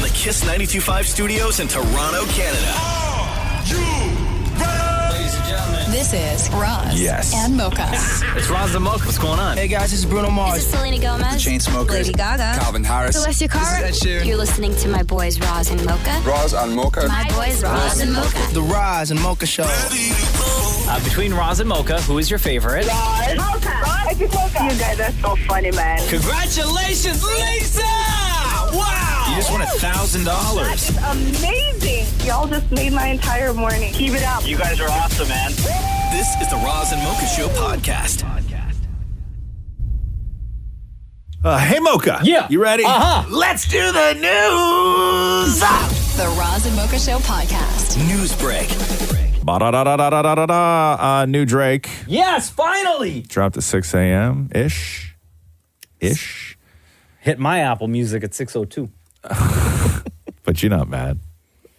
the Kiss 92.5 studios in Toronto, Canada. Ladies and gentlemen, this is Roz and Mocha. it's Roz and Mocha. What's going on? Hey guys, this is Bruno Mars. This is Selena Gomez. The Chainsmokers. Lady Gaga. Calvin Harris. Celestia Cara. This is Ed Sheeran. You're listening to my boys Roz and Mocha. Roz and Mocha. My boys Roz and Mocha. The Roz and Mocha Show. Between Roz and Mocha, who is your favorite? Mocha. Mocha. You guys are so funny, man. Congratulations, Lisa! Wow! You just won $1,000. That is amazing. Y'all just made my entire morning. Keep it up. You guys are awesome, man. This is the Roz and Mocha Show podcast. Hey, Mocha. Yeah. You ready? Uh-huh. Let's do the news. The Roz and Mocha Show podcast. News break. New Drake. Yes, finally! Dropped at 6 a.m. Ish. Hit my Apple Music at 6:02. But you're not mad.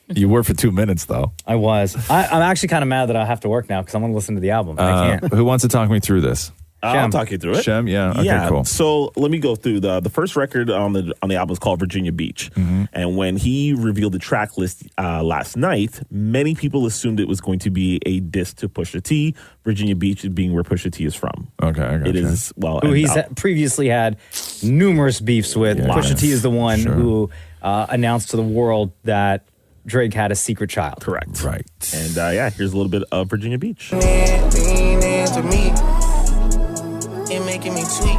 You were for 2 minutes, though. I was. I'm actually kind of mad that I have to work now because I want to listen to the album. And I can't. Who wants to talk me through this? I'll talk you through it. Shem, yeah. Okay, cool. So let me go through the first record on the album is called Virginia Beach, and when he revealed the track list last night, many people assumed it was going to be a diss to Pusha T. Virginia Beach being where Pusha T is from. Okay, I gotcha. It is who he's previously had numerous beefs with. Yeah. Pusha T is the one who announced to the world that Drake had a secret child. Correct. Right. And here's a little bit of Virginia Beach. It making me tweet,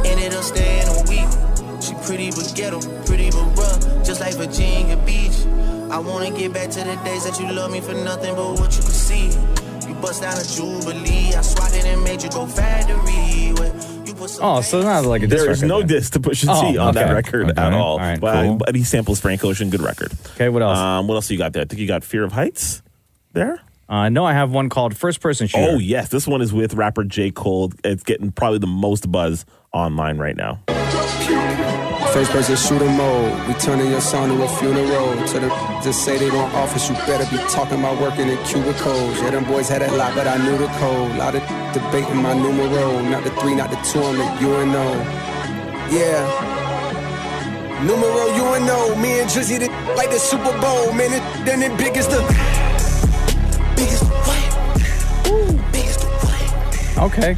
and it'll stay in a week. She pretty but ghetto, pretty but rough, just like Virginia Beach. I wanna get back to the days that you love me for nothing but what you could see. You bust down a Jubilee, I swatted and made you go factory. Oh, so not like a diss There is record, no then. diss to Pusha T on that record at all. All right, But he samples Frank Ocean, good record. Okay, what else? What else you got there? I think you got Fear of Heights there. No, I have one called First Person Shooter. Oh, yes. This one is with rapper J. Cole. It's getting probably the most buzz online right now. First person shooter mode. We turning your son to a funeral. Just say they want office, you better be talking about working in cubicles. Yeah, them boys had a lot, but I knew the code. Lot of debating my numero. Not the 3, not the 2, I'm the UNO. Yeah. Numero UNO. Me and Drizzy like the Super Bowl. Man, then it big as the... Okay.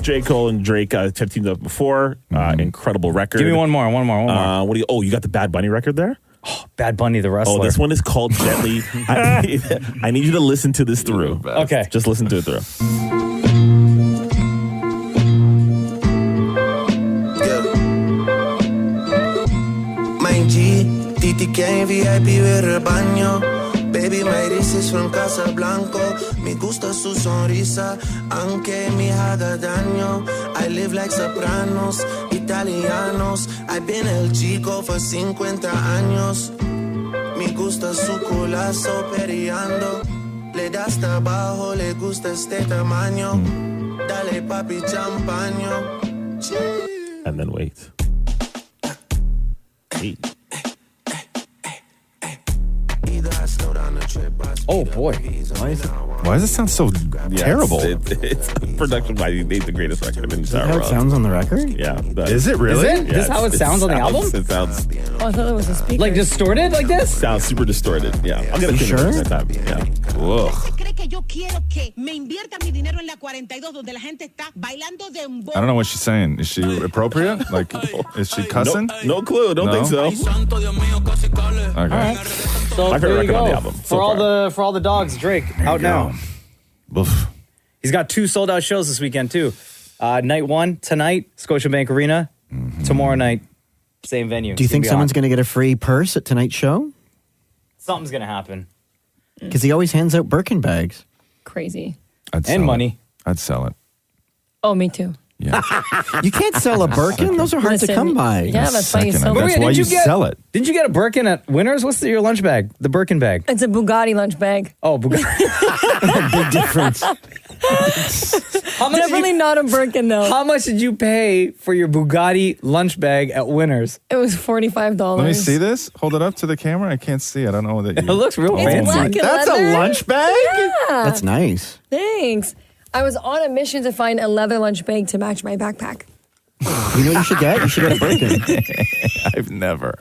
J. Cole and Drake have teamed up before. Incredible record. Give me one more. What do you got the Bad Bunny record there? Oh, Bad Bunny, the wrestler. Oh, this one is called Gently. I need you to listen to this through. Okay. Just listen to it through. Mein G, Titi que VIP ver el baño. Baby, my dices from Casablanco. Me gusta su sonrisa, aunque me haga daño. I live like sopranos, italianos. I've been el chico for 50 años. Me gusta su culazo periando. Le das trabajo, le gusta este tamaño. Dale papi champaño. And then wait. Hey. Oh boy, why does it sound so terrible? It's production by ain't the greatest record of Is that how it sounds on the record? Yeah. Is it really? Is it? This is how it sounds on the album? It sounds Oh, I thought it was a speaker. like distorted like this? sounds super distorted. Yeah. I'll get a sure? that time. Yeah. Whoa. I don't know what she's saying. Is she appropriate? Like, is she cussing? No clue. Don't think so. Okay. All right. So My favorite there you record on go. the album so For all the dogs, Drake out now. Oof. He's got 2 sold out shows this weekend too. Night 1 tonight, Scotiabank Arena. Tomorrow night, same venue. Do you think someone's going to get a free purse at tonight's show? Something's gonna happen? Because he always hands out Birkin bags. Crazy. I'd sell And it. money. I'd sell it. Oh, me too. Yeah. You can't sell a Birkin. Those are hard to come by. Yeah, that's why you Second, sell that's them. why you sell it. Didn't you get a Birkin at Winners? What's your lunch bag? The Birkin bag. It's a Bugatti lunch bag. Oh, Bugatti. Big difference. Definitely not a Birkin though. How much did you pay for your Bugatti lunch bag at Winners? It was $45. Let me see this. Hold it up to the camera. I can't see. I don't know that you... It looks real It's fancy. black and That's leather. a lunch bag? Yeah. That's nice. Thanks. I was on a mission to find a leather lunch bag to match my backpack. You know what you should get? You should get a Birkin. I've never.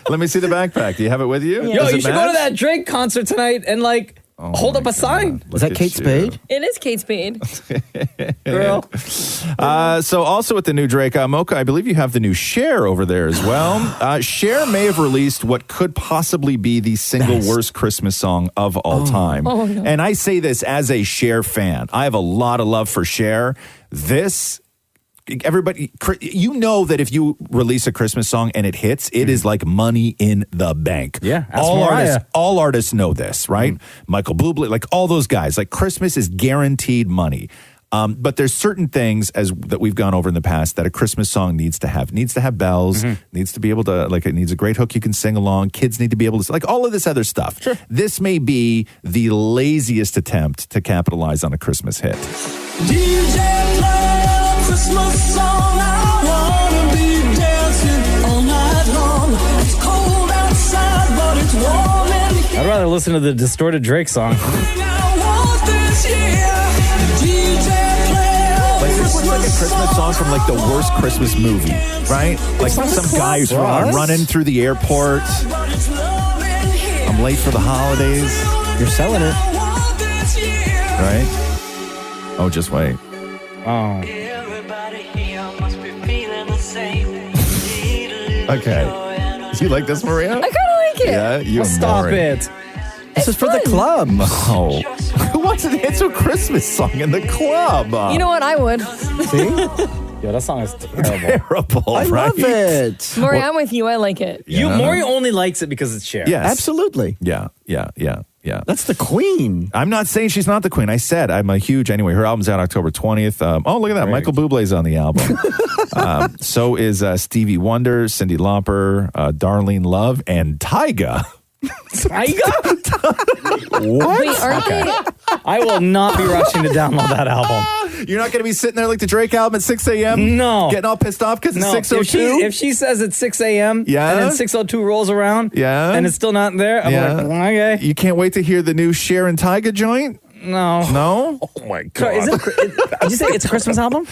Let me see the backpack. Do you have it with you? Yo, you should go to that Drake concert tonight and hold up a sign. Is that Kate Spade? It is Kate Spade. Girl. So also with the new Drake, Mocha, I believe you have the new Cher over there as well. Cher may have released what could possibly be the single worst Christmas song of all time. Oh, no. And I say this as a Cher fan. I have a lot of love for Cher. Everybody, you know that if you release a Christmas song and it hits, it is like money in the bank. Yeah, all artists know this, right? Michael Bublé, like all those guys, like Christmas is guaranteed money. But there's certain things that we've gone over in the past that a Christmas song needs to have. It needs to have bells, needs to be able to, it needs a great hook you can sing along. Kids need to be able to, all of this other stuff. Sure. This may be the laziest attempt to capitalize on a Christmas hit. DJ play a Christmas song, I wanna be dancing all night long. It's cold outside, but it's warm in here. I'd rather listen to the distorted Drake song. This looks like a Christmas song from the worst Christmas movie, right? Like some guy who's running through the airport. I'm late for the holidays. You're selling it. Right? Oh, just wait. Oh. Okay. Do you like this, Maria? I kind of like it. Yeah, you Stop it. This is for the club. Oh. Who wants to dance to a Christmas song in the club? You know what? I would. See? Yo, that song is terrible. I love it. Maury, I'm with you. I like it. Maury only likes it because it's Cher. Yes. Absolutely. Yeah. That's the queen. I'm not saying she's not the queen. I said I'm a huge, anyway, her album's out October 20th. Look at that. Michael Bublé's on the album. So is Stevie Wonder, Cyndi Lauper, Darlene Love, and Tyga. What? Wait, aren't they? I will not be rushing to download that album. You're not going to be sitting there like the Drake album at 6 a.m.? No. Getting all pissed off because it's 6:02? If she says it's 6 a.m. Yeah. and then 6:02 rolls around and it's still not there, I'm like, okay. You can't wait to hear the new Cher and Tyga joint? No. No? Oh my God. Sorry, did you say it's a Christmas album?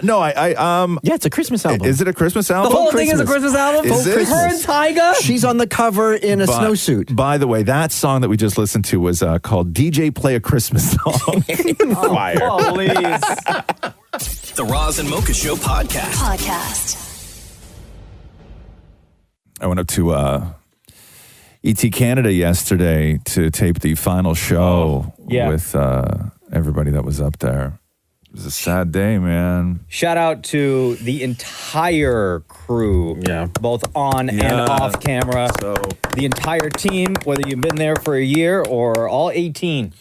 No, Yeah, it's a Christmas album. Is it a Christmas album? The whole thing is a Christmas album? Is it? Her and Tyga? She's on the cover in a snowsuit. By the way, that song that we just listened to was called DJ Play a Christmas Song. Fire. Oh, please. The Roz and Mocha Show Podcast. I went up to ET Canada yesterday to tape the final show with everybody that was up there. It was a sad day, man. Shout out to the entire crew, both on and off camera. So the entire team, whether you've been there for a year or all 18.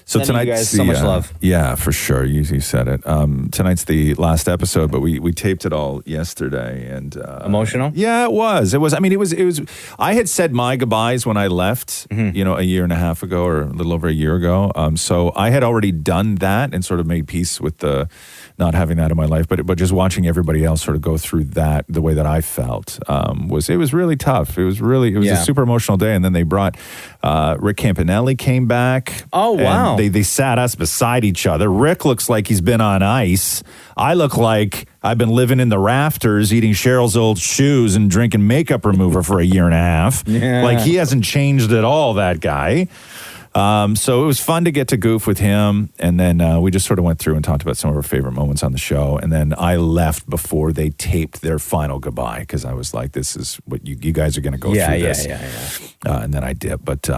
So Sending tonight's you guys so much love. Yeah, for sure. You said it. Tonight's the last episode, but we taped it all yesterday, and emotional. Yeah, it was. I mean, it was. I had said my goodbyes when I left, a year and a half ago, or a little over a year ago. So I had already done that and sort of made peace with the not having that in my life, but just watching everybody else sort of go through that the way that I felt was really tough. It was a super emotional day, and then they brought Rick Campanelli came back. Oh wow. They sat us beside each other. Rick looks like he's been on ice. I look like I've been living in the rafters, eating Cheryl's old shoes and drinking makeup remover for a year and a half. Yeah. Like he hasn't changed at all, that guy. So it was fun to get to goof with him. And then we just sort of went through and talked about some of our favorite moments on the show. And then I left before they taped their final goodbye because I was like, this is what you guys are going to go through this. Yeah. And then I did. But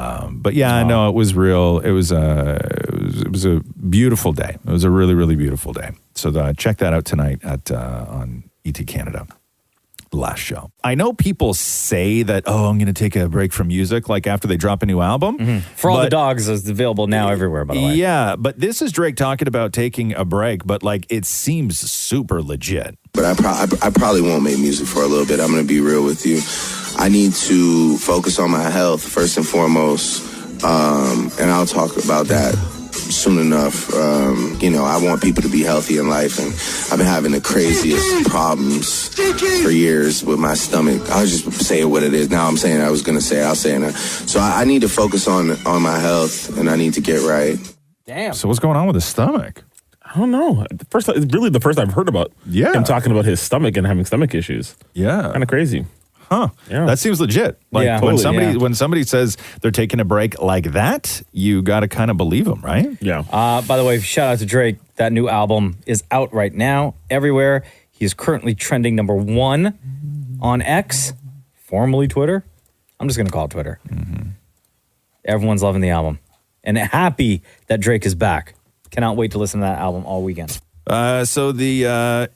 yeah, no, it was real. It was a beautiful day. It was a really, really beautiful day. So check that out tonight on ET Canada. Last show. I know people say that, I'm going to take a break from music, like after they drop a new album. For All the Dogs is available now everywhere, by the way. Yeah, but this is Drake talking about taking a break, but like it seems super legit. But I probably won't make music for a little bit. I'm going to be real with you. I need to focus on my health first and foremost, and I'll talk about that soon enough. I want people to be healthy in life, and I've been having the craziest problems for years with my stomach. I'll just say what it is. Now I'm saying I was going to say it. I'll say it. So I need to focus on my health, and I need to get right. Damn. So what's going on with his stomach? I don't know. Really the first I've heard about him talking about his stomach and having stomach issues. Yeah. Kind of crazy. Huh. Yeah. That seems legit. Like Yeah. when Totally, when somebody says they're taking a break like that, you got to kind of believe them, right? Yeah. By the way, shout out to Drake. That new album is out right now everywhere. He is currently trending number 1 on X, formerly Twitter. I'm just going to call it Twitter. Everyone's loving the album. And happy that Drake is back. Cannot wait to listen to that album all weekend. So the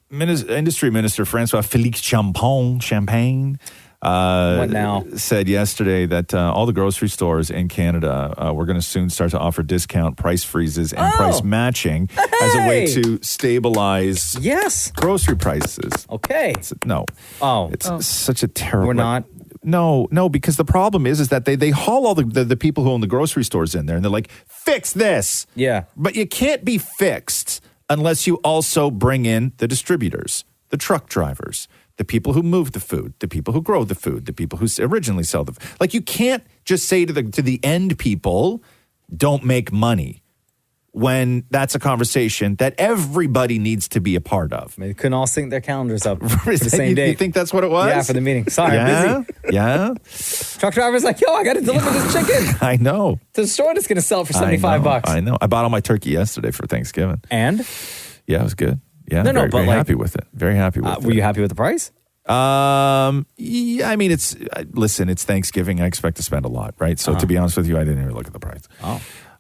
industry minister, Francois Félix Champagne, What now? said yesterday that all the grocery stores in Canada were going to soon start to offer discount price freezes and price matching as a way to stabilize grocery prices. Okay. It's such a terrible... We're not... No, because the problem is that they haul all the people who own the grocery stores in there and they're like, fix this. Yeah. But you can't be fixed unless you also bring in the distributors, the truck drivers, the people who move the food, the people who grow the food, the people who originally sell the food. Like, you can't just say to the end people, don't make money, when that's a conversation that everybody needs to be a part of. They couldn't all sync their calendars up for the same day. You think that's what it was? Yeah, for the meeting. Sorry, I'm busy. Yeah. Truck driver's like, yo, I got to deliver this chicken I know. to the store that's going to sell it for $75. I know. I bought all my turkey yesterday for Thanksgiving. And? Yeah, it was good. Yeah, No, very happy with it. Very happy with it. Were you happy with the price? Yeah, I mean, listen, it's Thanksgiving. I expect to spend a lot, right? So to be honest with you, I didn't even look at the price.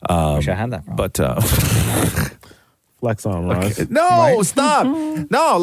Wish I had that. But flex on, Ross. Okay. No, stop. No,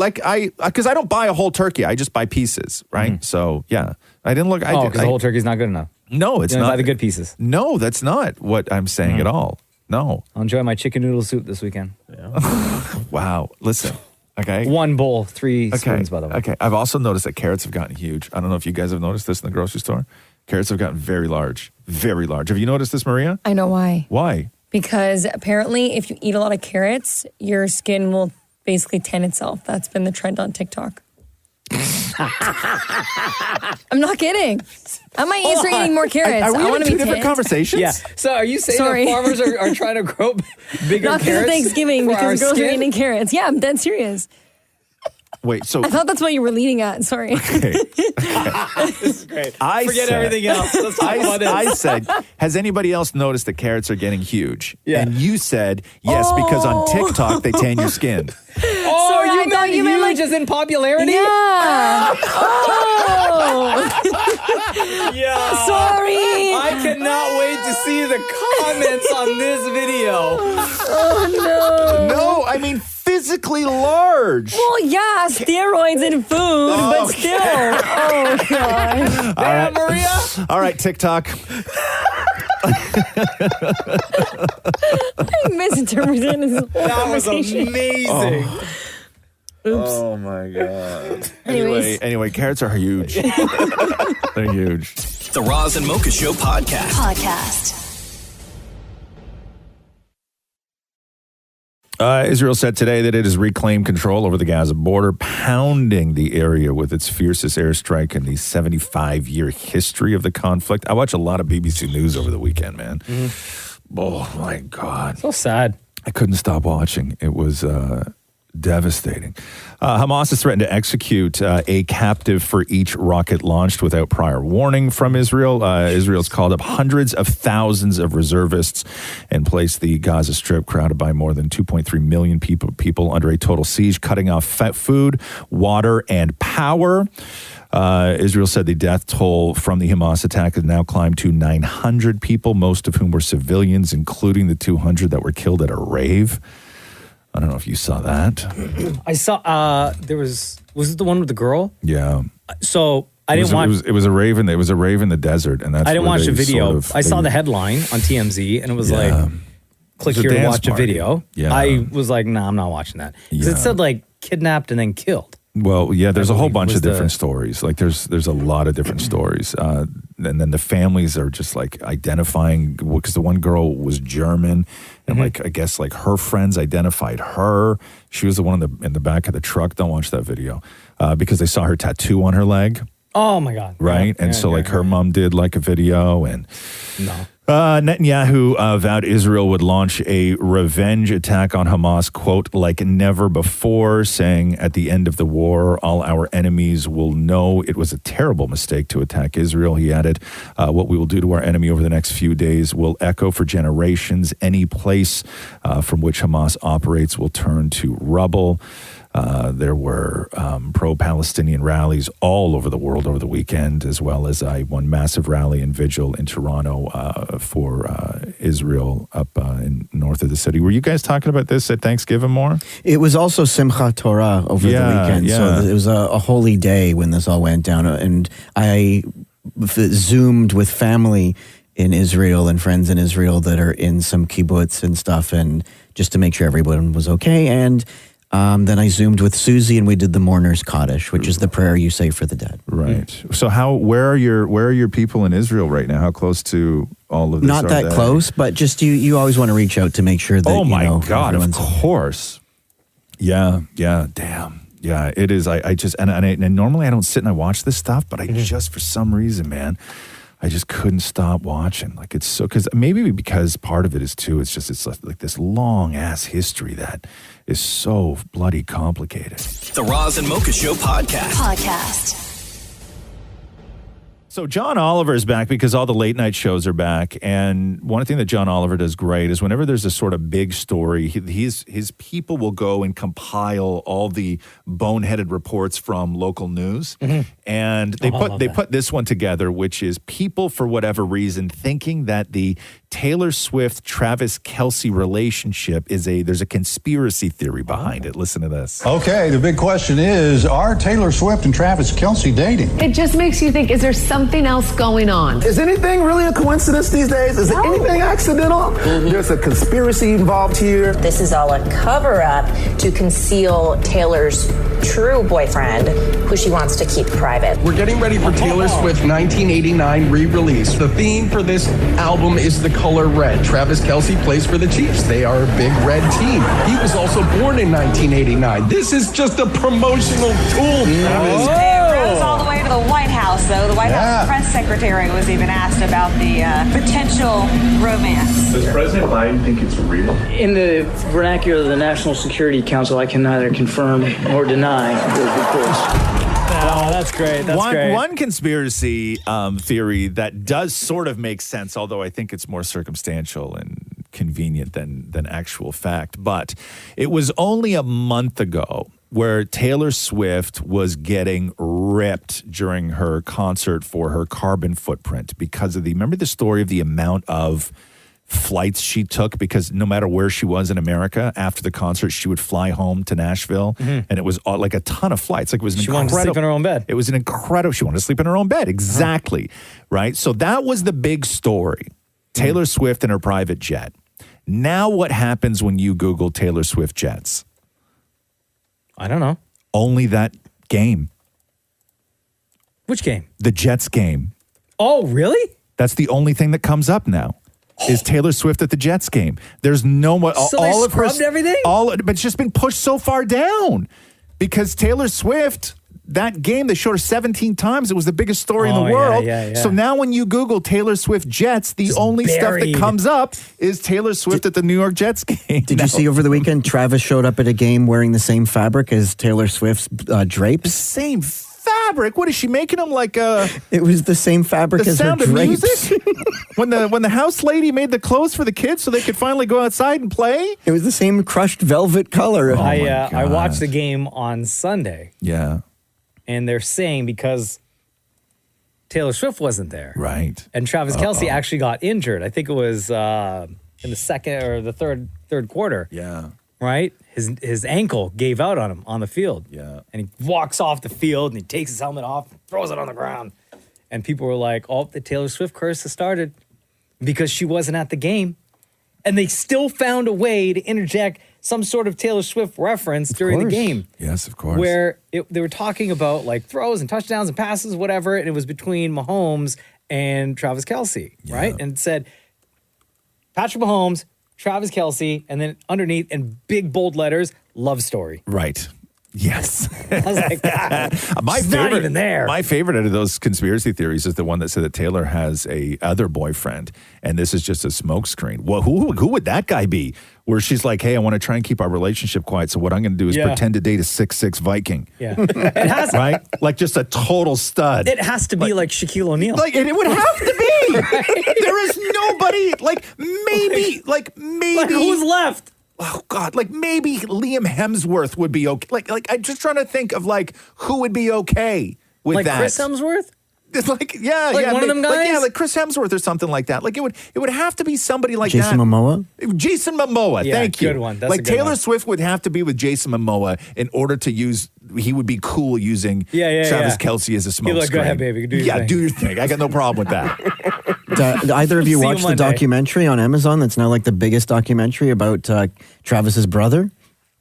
because I don't buy a whole turkey. I just buy pieces, right? So yeah, I didn't look. Because the whole turkey's not good enough. No, it's you only not buy the good pieces. No, that's not what I'm saying at all. No. I'll enjoy my chicken noodle soup this weekend. Yeah. Wow. Listen. Okay. 1 bowl, 3 spoons, by the way. Okay. I've also noticed that carrots have gotten huge. I don't know if you guys have noticed this in the grocery store. Carrots have gotten very large. Very large. Have you noticed this, Maria? I know why. Why? Because apparently if you eat a lot of carrots, your skin will basically tan itself. That's been the trend on TikTok. I'm not kidding. I might start eating more carrots. Are we I want having to two be different tanned. conversations? Yeah. So are you saying that farmers are trying to grow bigger Not because carrots? of Thanksgiving, for because our girls are skin? eating carrots. Yeah, I'm dead serious. Wait, so I thought that's what you were leading at. Sorry. This is great. Forget everything else. Let's talk about this. I said, has anybody else noticed that carrots are getting huge? Yeah. And you said, yes, because on TikTok, they tan your skin. Oh, Sorry, I you thought meant you meant huge as in popularity? Yeah. Oh. Yeah. Sorry. I cannot wait to see the comments on this video. Oh, no. No, I mean physically large. Well, yeah, steroids in food, but still. Oh, God. All right, Maria. All right, TikTok. I misinterpreted this whole That was conversation. amazing. Oops. Oh my God. Anyways. Anyway, carrots are huge. They're huge. The Roz and Mocha Show podcast. Israel said today that it has reclaimed control over the Gaza border, pounding the area with its fiercest airstrike in the 75-year history of the conflict. I watch a lot of BBC News over the weekend, man. Oh, my God. So sad. I couldn't stop watching. It was devastating. Hamas has threatened to execute a captive for each rocket launched without prior warning from Israel. Israel's called up hundreds of thousands of reservists and placed the Gaza Strip, crowded by more than 2.3 million people under a total siege, cutting off food, water, and power. Israel said the death toll from the Hamas attack has now climbed to 900 people, most of whom were civilians, including the 200 that were killed at a rave. I don't know if you saw that. I saw was it the one with the girl? Yeah. So I didn't watch. It was a rave in the desert, and that's. I didn't where watch the they video. sort of- I saw the headline on TMZ, and it was like, "Click It was a here to dance watch a party. video." Yeah. I was like, "Nah, I'm not watching that," because it said like kidnapped and then killed. Well, yeah, there's a whole bunch was of different stories. Like there's a lot of different stories. And then the families are just like identifying, because the one girl was German, and like I guess like her friends identified her. She was the one in the back of the truck. Don't watch that video because they saw her tattoo on her leg. Oh my God! Right, Yeah, and yeah, so like yeah, her mom did like a video, and no, Netanyahu vowed Israel would launch a revenge attack on Hamas, quote, like never before, saying at the end of the war, all our enemies will know it was a terrible mistake to attack Israel. He added, what we will do to our enemy over the next few days will echo for generations. Any place from which Hamas operates will turn to rubble. There were pro-Palestinian rallies all over the world over the weekend, as well as one massive rally and vigil in Toronto for Israel up in north of the city. Were you guys talking about this at Thanksgiving more? It was also Simchat Torah over the weekend. Yeah. So it was a holy day when this all went down. And I Zoomed with family in Israel and friends in Israel that are in some kibbutz and stuff, and just to make sure everyone was okay. And then I Zoomed with Susie, and we did the mourner's Kaddish, which is the prayer you say for the dead. Right. So where are your people in Israel right now? How close to all of this? Not that close, but just you always want to reach out to make sure that. Oh my God! Of everyone's course. Yeah. Damn. Yeah, it is. I just and normally I don't sit and I watch this stuff, but I just for some reason, man, I just couldn't stop watching. Like it's so because part of it is too. It's like this long ass history that is so bloody complicated. The Roz and Mocha Show podcast. So John Oliver is back because all the late night shows are back. And one thing that John Oliver does great is whenever there's a sort of big story, his people will go and compile all the boneheaded reports from local news. And they put this one together, which is people, for whatever reason, thinking that the Taylor Swift-Travis Kelce relationship there's a conspiracy theory behind it. Listen to this. Okay, the big question is, are Taylor Swift and Travis Kelce dating? It just makes you think, is there something else going on? Is anything really a coincidence these days? Is there anything accidental? There's a conspiracy involved here. This is all a cover-up to conceal Taylor's true boyfriend, who she wants to keep private. We're getting ready for Taylor Swift's 1989 re-release. The theme for this album is the color red. Travis Kelce plays for the Chiefs. They are a big red team. He was also born in 1989. This is just a promotional tool. It rose all the way to the White House, though. The White House press secretary was even asked about the potential romance. Does President Biden think it's real? In the vernacular of the National Security Council, I can neither confirm nor deny those reports. Oh, that's great. That's great. One conspiracy theory that does sort of make sense, although I think it's more circumstantial and convenient than actual fact. But it was only a month ago where Taylor Swift was getting ripped during her concert for her carbon footprint because of remember the story of the amount of flights she took, because no matter where she was in America after the concert, she would fly home to Nashville, and it was like a ton of flights. Like it was she wanted to sleep in her own bed. It was an incredible. She wanted to sleep in her own bed, exactly, right? So that was the big story. Taylor Swift and her private jet. Now, what happens when you Google Taylor Swift jets? I don't know. Only that game. Which game? The Jets game. Oh, really? That's the only thing that comes up now. Is Taylor Swift at the Jets game? There's no more. So all they scrubbed everything? But it's just been pushed so far down because Taylor Swift, that game, they showed her 17 times. It was the biggest story in the world. Yeah. So now when you Google Taylor Swift Jets, the only stuff that comes up is Taylor Swift at the New York Jets game. Did you see over the weekend, Travis showed up at a game wearing the same fabric as Taylor Swift's drapes? Same fabric? What is she making them like? It was the same fabric as her drapes. The Sound of Music? when the house lady made the clothes for the kids so they could finally go outside and play? It was the same crushed velvet color. I watched the game on Sunday. Yeah. And they're saying because Taylor Swift wasn't there. Right. And Travis Kelce actually got injured. I think it was in the second or the third quarter. Yeah. Right? His ankle gave out on him on the field. Yeah. And he walks off the field and he takes his helmet off and throws it on the ground. And people were like, oh, the Taylor Swift curse has started because she wasn't at the game. And they still found a way to interject some sort of Taylor Swift reference during the game. Yes, of course. Where they were talking about like throws and touchdowns and passes, whatever. And it was between Mahomes and Travis Kelce, right? And it said Patrick Mahomes, Travis Kelce, and then underneath in big bold letters, love story. Right. Yes. I was like, God, she's not even there. My favorite out of those conspiracy theories is the one that said that Taylor has a other boyfriend, and this is just a smokescreen. Well, who would that guy be? Where she's like, hey, I want to try and keep our relationship quiet, so what I'm going to do is pretend to date a 6'6" Viking. Yeah. It has right? Like just a total stud. It has to be like Shaquille O'Neal. Like, and it would have to be. Right? There is nobody, maybe. Like, who's left? Oh God! Like maybe Liam Hemsworth would be okay. Like I'm just trying to think of who would be okay with like that. Chris Hemsworth? One of them guys? Like Chris Hemsworth or something like that. Like it would have to be somebody like Jason that. Momoa? Jason Momoa. Yeah, thank you. good one. That's like a good Taylor one. Swift would have to be with Jason Momoa in order to use. He would be cool using Travis Kelce as a smoke You're like, screen. go ahead, baby. Do your thing. Do your thing. I got no problem with that. Do either of you See you watch the Monday. documentary on Amazon that's now like the biggest documentary about Travis's brother?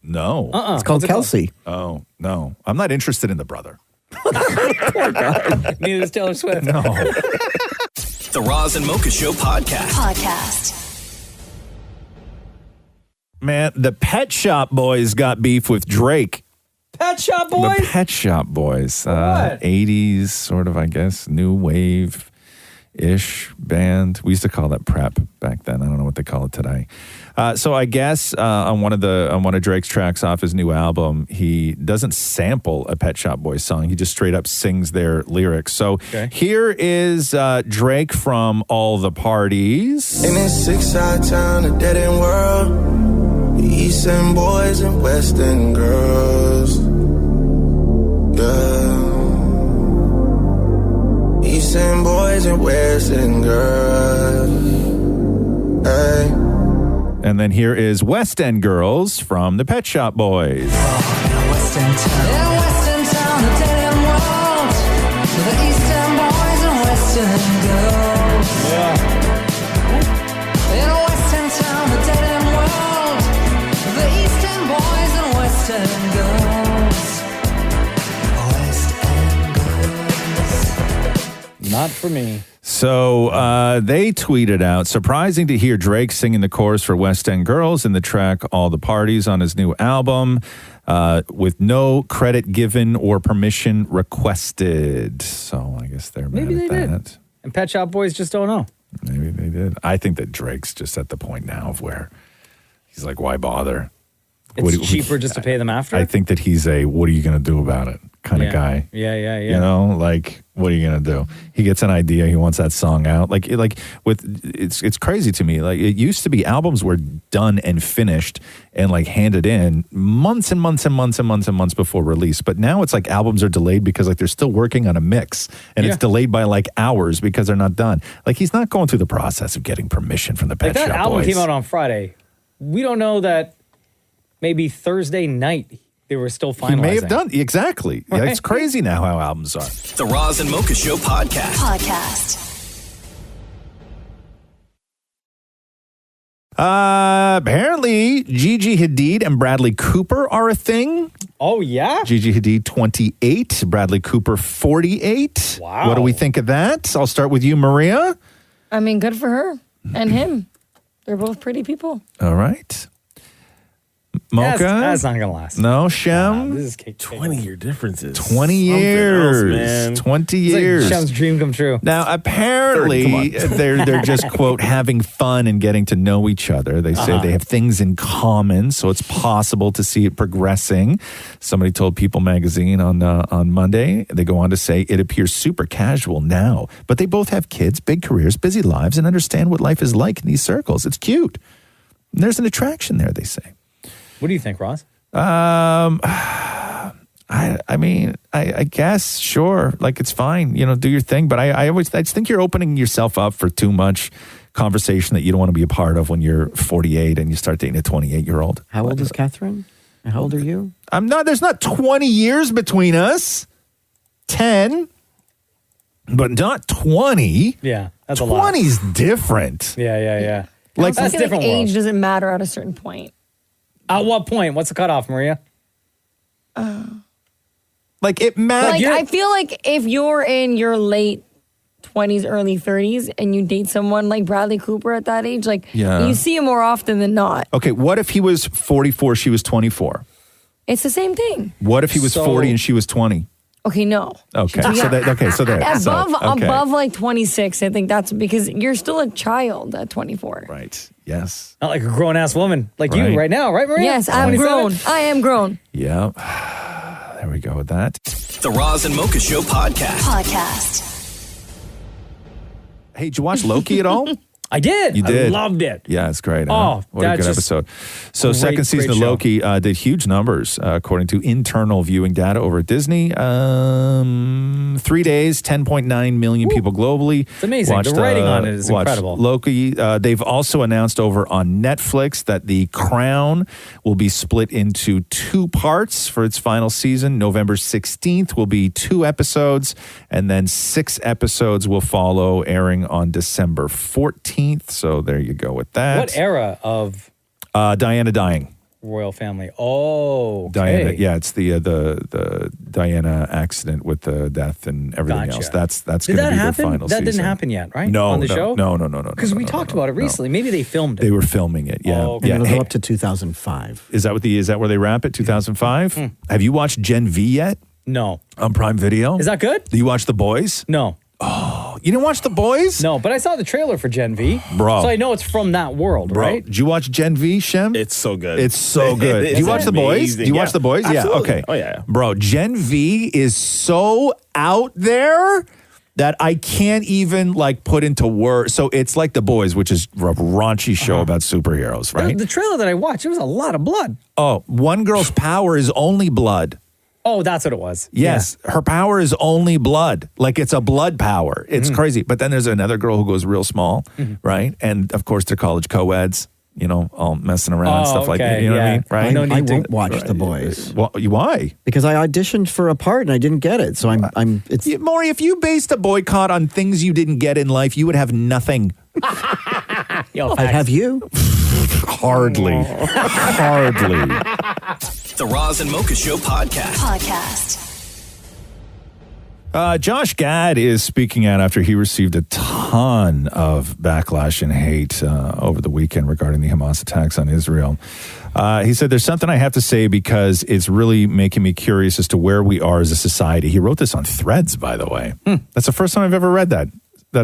No. It's called Kelsey. Oh, no. I'm not interested in the brother. Neither is Taylor Swift. No. The Roz and Mocha Show podcast. Man, the Pet Shop Boys got beef with Drake. Pet Shop Boys? The Pet Shop Boys. What? 80s, sort of, I guess, new wave-ish band. We used to call that prep back then. I don't know what they call it today. So I guess on one of Drake's tracks off his new album, he doesn't sample a Pet Shop Boys song. He just straight up sings their lyrics. So here is Drake from All the Parties. In this 6-side town, a dead-end world, the East End boys and West End girls. Yeah. East End boys and West End girls. Hey. And then here is West End Girls from the Pet Shop Boys. West End town, a dead end world. The East End boys and West End girls. In a West End town, a dead end world. The East End boys and West End girls. West End girls. Not for me. So they tweeted out, surprising to hear Drake singing the chorus for West End Girls in the track All the Parties on his new album with no credit given or permission requested. So I guess they're Maybe mad they at that. did. And Pet Shop Boys just don't know. Maybe they did. I think that Drake's just at the point now of where he's like, why bother? It's cheaper just to pay them after? I think that he's a, what are you going to do about it kind of guy. Yeah. You know, like, what are you going to do? He gets an idea. He wants that song out. It's crazy to me. Like, it used to be albums were done and finished and like handed in months and months and months and months and months before release. But now it's like albums are delayed because like they're still working on a mix and it's delayed by like hours because they're not done. Like, he's not going through the process of getting permission from the Pet Shop Boys. That album came out on Friday. We don't know that maybe Thursday night they were still finalizing. He may have done. Exactly. Right? It's crazy now how albums are. The Roz and Mocha Show podcast. Apparently, Gigi Hadid and Bradley Cooper are a thing. Oh, yeah? Gigi Hadid, 28. Bradley Cooper, 48. Wow. What do we think of that? I'll start with you, Maria. I mean, good for her and him. They're both pretty people. All right. Mocha? That's not going to last. No, Shem? This is cake. 20-year differences. 20 years. Man. 20 It's years. like Shem's dream come true. Now, apparently, they're just, quote, having fun and getting to know each other. They say they have things in common, so it's possible to see it progressing. Somebody told People magazine on Monday, they go on to say, it appears super casual now, but they both have kids, big careers, busy lives, and understand what life is like in these circles. It's cute. And there's an attraction there, they say. What do you think, Roz? I mean, I guess, sure. Like, it's fine, you know, do your thing. But I just think you're opening yourself up for too much conversation that you don't want to be a part of when you're 48 and you start dating a 28-year-old. How old is Catherine? How old are you? There's not 20 years between us. 10, but not 20. Yeah, that's a lot. 20's different. Yeah. Like, that's I feel different like age world. doesn't matter at a certain point. At what point? What's the cutoff, Maria? Like, it matters. Like, I feel like if you're in your late 20s, early 30s, and you date someone like Bradley Cooper at that age, like, Yeah. you see him more often than not. Okay, what if he was 44, she was 24? It's the same thing. What if he was 40 and she was 20? Okay, no. Okay, so there. Above like 26, I think that's because you're still a child at 24. Right. Yes. Not like a grown-ass woman like Right. you right now, right, Maria? Yes, I'm 27? grown. I am grown. Yeah. There we go with that. The Roz and Mocha Show podcast. Hey, did you watch Loki at all? I did. You did. I loved it. Yeah, it's great. Oh, what a that's good just episode. So great, second season great of show. Loki did huge numbers, according to internal viewing data over at Disney. 3 days, 10.9 million people globally. It's amazing. The writing on it is watched incredible. Loki. They've also announced over on Netflix that The Crown will be split into 2 parts for its final season. November 16th will be 2 episodes, and then 6 episodes will follow, airing on December 14th. So there you go with that. What era of Diana dying? royal family? Oh, okay. Diana, yeah, it's the Diana accident with the death and everything else. That's Did going to that be happen? their final That season. didn't happen yet, right? No, on the no, show? no. Because we talked about it recently. Maybe they filmed it. They were filming it. Yeah, Oh, okay. yeah. It'll Hey, go up to 2005. is that where they wrap it? 2005. Have you watched Gen V yet? No. On Prime Video. Is that good? Do you watch The Boys? No. Oh, you didn't watch The Boys? No, but I saw the trailer for Gen V. Bro. So I know it's from that world, right? Did you watch Gen V, Shem? It's so good. It's so good. Do you watch The Boys? Do you watch The Boys? Absolutely. Yeah, okay. Oh, yeah. Bro, Gen V is so out there that I can't even like put into words. So it's like The Boys, which is a raunchy show about superheroes, right? The trailer that I watched, it was a lot of blood. Oh, one girl's power is only blood. Oh, that's what it was. Yes, her power is only blood. Like it's a blood power. It's crazy. But then there's another girl who goes real small, right? And of course, they're college co-eds, you know, all messing around and stuff like that. You know what I mean? Right? I won't watch The Boys. Well, why? Because I auditioned for a part and I didn't get it. So it's Maury, if you based a boycott on things you didn't get in life, you would have nothing. I'd have you. Hardly. Hardly. The Roz and Mocha Show podcast. Josh Gad is speaking out after he received a ton of backlash and hate over the weekend regarding the Hamas attacks on Israel. He said, there's something I have to say because it's really making me curious as to where we are as a society. He wrote this on Threads, by the way. That's the first time I've ever read that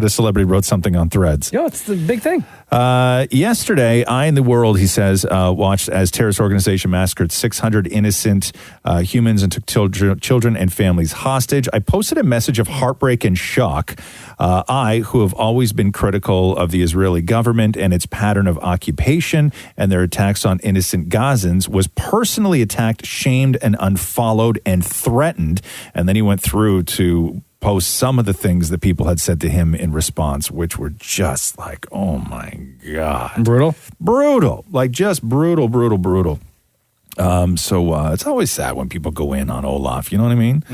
a celebrity wrote something on Threads. Yo, it's the big thing. Yesterday, I in the world, he says, watched as terrorist organization massacred 600 innocent humans and took children and families hostage. I posted a message of heartbreak and shock. I, who have always been critical of the Israeli government and its pattern of occupation and their attacks on innocent Gazans, was personally attacked, shamed, and unfollowed and threatened. And then he went through to post some of the things that people had said to him in response, which were just like, oh my God. Brutal. Like just brutal. So it's always sad when people go in on Olaf. You know what I mean?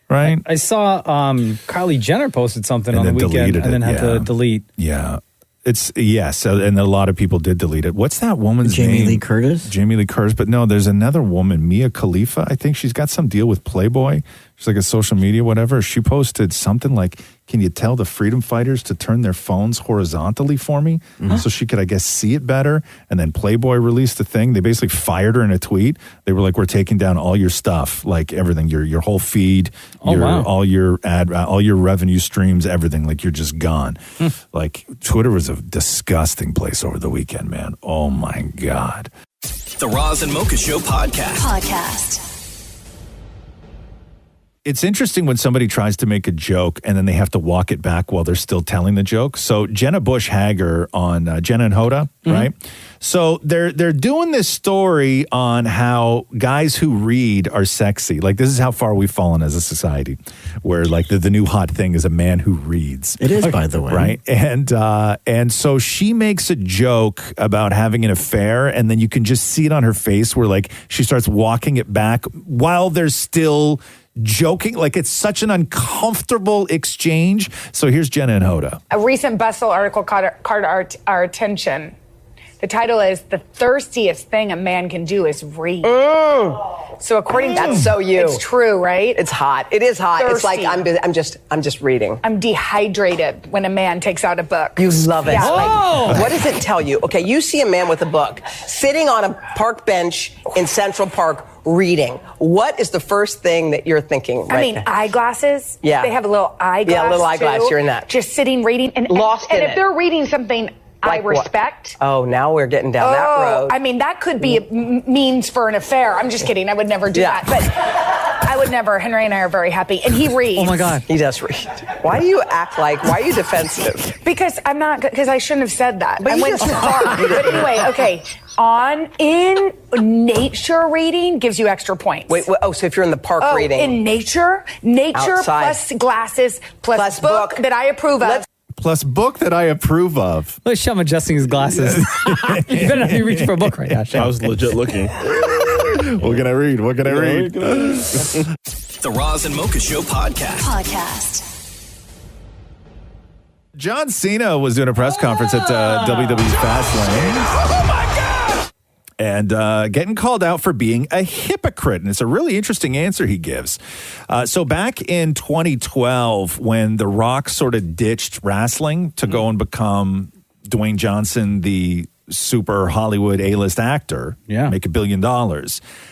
Right? I saw Kylie Jenner posted something And on the then weekend deleted and then it, had to delete. Yeah. And a lot of people did delete it. What's that woman's name? Jamie Lee Curtis? Jamie Lee Curtis. But no, there's another woman, Mia Khalifa. I think she's got some deal with Playboy. She's like a social media, whatever. She posted something like, can you tell the freedom fighters to turn their phones horizontally for me? So she could, I guess, see it better. And then Playboy released a thing. They basically fired her in a tweet. They were like, we're taking down all your stuff, like everything, your whole feed, all your revenue streams, everything. Like you're just gone. Like Twitter was a disgusting place over the weekend, man. Oh my God. The Roz and Mocha Show podcast. It's interesting when somebody tries to make a joke and then they have to walk it back while they're still telling the joke. So Jenna Bush Hager on Jenna and Hoda, right? So they're doing this story on how guys who read are sexy. Like this is how far we've fallen as a society, where like the new hot thing is a man who reads. It is, by the way. Right? And so she makes a joke about having an affair, and then you can just see it on her face where like she starts walking it back while they're still joking. Like it's such an uncomfortable exchange. So here's Jenna and Hoda. A recent Bustle article caught our attention. The title is "The Thirstiest Thing a Man Can Do Is Read." So according to That's so you. it's true, right? It's hot. It is hot. It's like Thirsty. I'm just reading. I'm dehydrated when a man takes out a book. You love it. Yeah, like- What does it tell you? Okay, you see a man with a book sitting on a park bench in Central Park reading. What is the first thing that you're thinking right I mean, now? eyeglasses. Yeah. They have a little eyeglass. Yeah, a little eyeglass. too. You're in that. Just sitting reading. And Lost and in if it. they're reading something I Like what? respect. Oh, now we're getting down that road. I mean, that could be a means for an affair. I'm just kidding. I would never do that. But I would never. Henry and I are very happy. And he reads. Oh my God. He does read. Why do you act like, why are you defensive? Because I'm not, because I shouldn't have said that. But I you went just too far. did. But anyway, okay. In nature reading gives you extra points. Wait, so if you're in the park reading. In nature Outside. plus glasses plus book that I approve of. Plus book that I approve of. Look, Sean adjusting his glasses. You better not be reaching for a book right now, Sean. I was legit looking. What can I read? What can I read? The Roz and Mocha Show podcast. John Cena was doing a press conference at WWE Fastlane. Oh my God! And getting called out for being a hypocrite. And it's a really interesting answer he gives. So back in 2012, when The Rock sort of ditched wrestling to go and become Dwayne Johnson, the super Hollywood A-list actor, make $1 billion.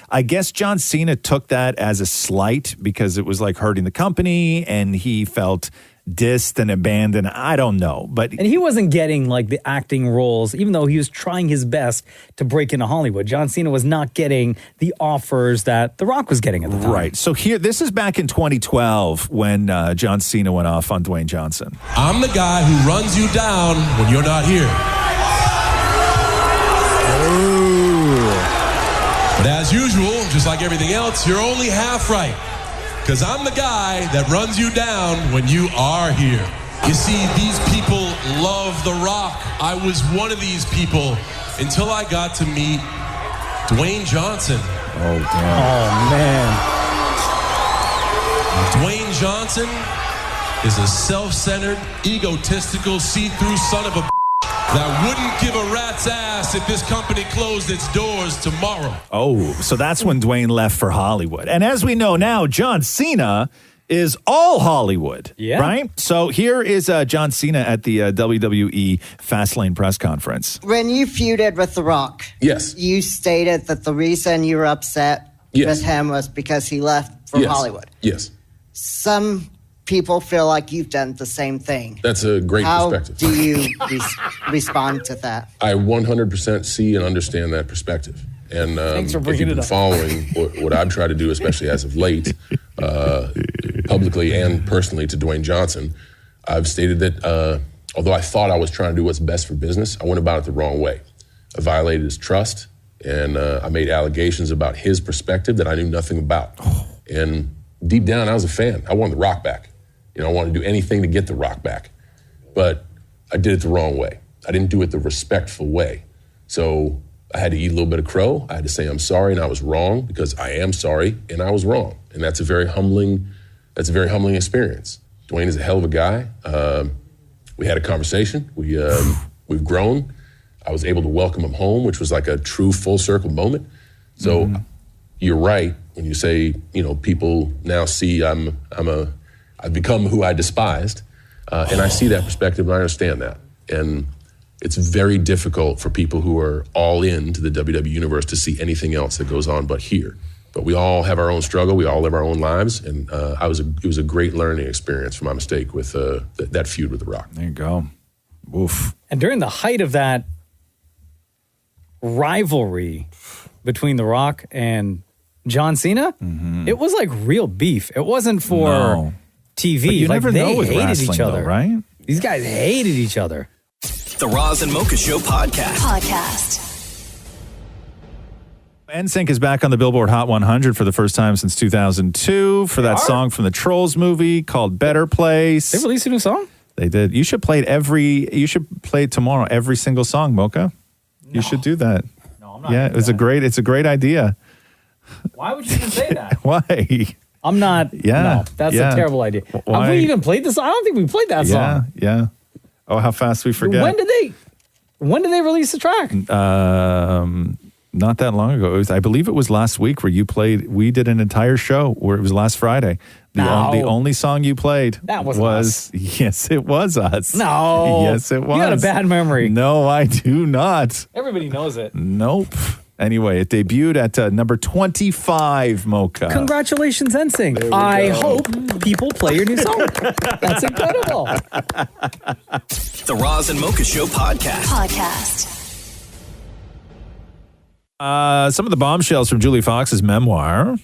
I guess John Cena took that as a slight because it was like hurting the company and he felt dissed and abandoned. I don't know. But And he wasn't getting like the acting roles, even though he was trying his best to break into Hollywood. John Cena was not getting the offers that The Rock was getting at the time. Right. So here, this is back in 2012 when John Cena went off on Dwayne Johnson. I'm the guy who runs you down when you're not here. But as usual, just like everything else, you're only half right. Because I'm the guy that runs you down when you are here. You see, these people love The Rock. I was one of these people until I got to meet Dwayne Johnson. Oh, damn. Oh, man. Dwayne Johnson is a self-centered, egotistical, see-through son of a that wouldn't give a rat's ass if this company closed its doors tomorrow. Oh, so that's when Dwayne left for Hollywood. And as we know now, John Cena is all Hollywood. Yeah. Right? So here is John Cena at the WWE Fastlane press conference. When you feuded with The Rock, yes, you stated that the reason you were upset with him was because he left for Hollywood. Yes. Some people feel like you've done the same thing. That's a great perspective. How do you respond to that? I 100% see and understand that perspective. And Thanks for if bringing you've it been up. following what I've tried to do, especially as of late, publicly and personally to Dwayne Johnson, I've stated that although I thought I was trying to do what's best for business, I went about it the wrong way. I violated his trust, and I made allegations about his perspective that I knew nothing about. And deep down, I was a fan. I wanted The Rock back. You know, I wanted to do anything to get The Rock back. But I did it the wrong way. I didn't do it the respectful way. So I had to eat a little bit of crow. I had to say I'm sorry and I was wrong because I am sorry and I was wrong. And that's a very humbling experience. Dwayne is a hell of a guy. We had a conversation. We've grown. I was able to welcome him home, which was like a true full circle moment. So you're right when you say, you know, people now see I've become who I despised. And I see that perspective and I understand that. And it's very difficult for people who are all into the WWE universe to see anything else that goes on but here. But we all have our own struggle. We all live our own lives. And it was a great learning experience for my mistake with that feud with The Rock. There you go. Oof. And during the height of that rivalry between The Rock and John Cena, it was like real beef. It wasn't for TV. But you like never they know with hated wrestling, each other, though, right? These guys hated each other. The Roz and Mocha Show podcast. NSYNC is back on the Billboard Hot 100 for the first time since 2002 for that song from the Trolls movie called Better Place. They released a new song? They did. You should play it tomorrow, every single song, Mocha. You should do that. No, I'm not. Yeah, it's a great idea. Why would you even say that? Why? I'm not. Yeah. No, that's a terrible idea. Why? Have we even played this? I don't think we played that song. Yeah. Oh, how fast we forget. When did they? When did they release the track? Not that long ago. I believe it was last week where you played. We did an entire show where it was last Friday. The only song you played was us. Yes, it was us. No. Yes, it was. You got a bad memory. No, I do not. Everybody knows it. Nope. Anyway, it debuted at number 25, Mocha. Congratulations, NSYNC. I hope people play your new song. That's incredible. The Roz and Mocha Show podcast. Some of the bombshells from Julia Fox's memoir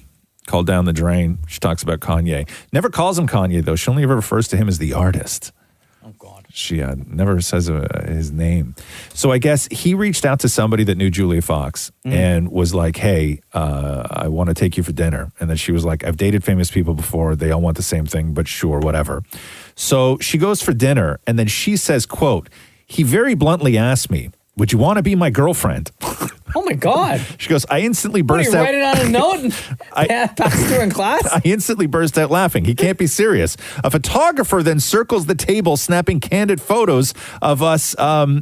called Down the Drain. She talks about Kanye. Never calls him Kanye, though. She only ever refers to him as the artist. Oh, God. She never says his name. So I guess he reached out to somebody that knew Julia Fox and was like, hey, I want to take you for dinner. And then she was like, I've dated famous people before. They all want the same thing, but sure, whatever. So she goes for dinner, and then she says, quote, he very bluntly asked me, would you want to be my girlfriend? Oh, my God. She goes, I instantly What, burst you out. write it on a note and pass it to her in class? I instantly burst out laughing. He can't be serious. A photographer then circles the table, snapping candid photos of us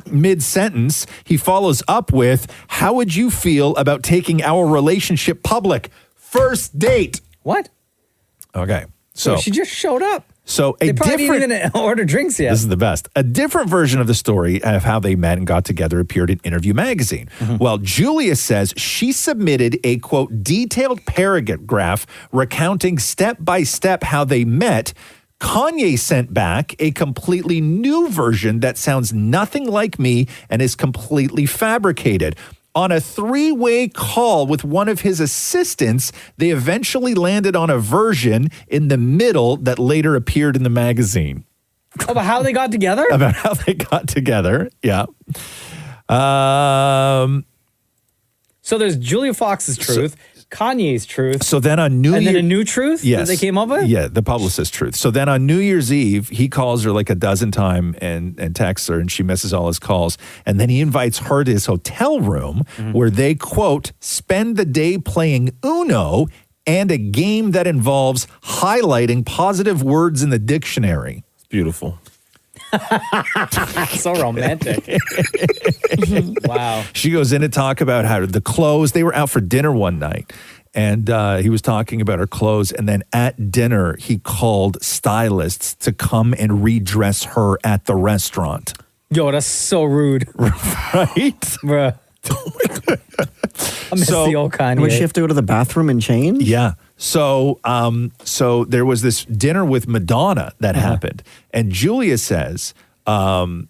mid-sentence. He follows up with, how would you feel about taking our relationship public? First date. What? Okay. So she just showed up. So They probably didn't even order drinks yet. This is the best. A different version of the story of how they met and got together appeared in Interview Magazine. Well, Julia says she submitted a, quote, detailed paragraph recounting step by step how they met. Kanye sent back a completely new version that sounds nothing like me and is completely fabricated. On a three-way call with one of his assistants, they eventually landed on a version in the middle that later appeared in the magazine. About how they got together? About how they got together, yeah. So there's Julia Fox's truth, Kanye's truth. So then on New And then Year- a new truth that they came up with? Yeah, the publicist's truth. So then on New Year's Eve, he calls her like a dozen times and texts her, and she misses all his calls. And then he invites her to his hotel room where they, quote, spend the day playing Uno and a game that involves highlighting positive words in the dictionary. It's beautiful. So romantic. Wow. She goes in to talk about how the clothes, they were out for dinner one night. And he was talking about her clothes. And then at dinner, he called stylists to come and redress her at the restaurant. Yo, that's so rude. Right? Bruh. I miss the old Kanye. Would she have to go to the bathroom and change? Yeah. So there was this dinner with Madonna that happened. And Julia says that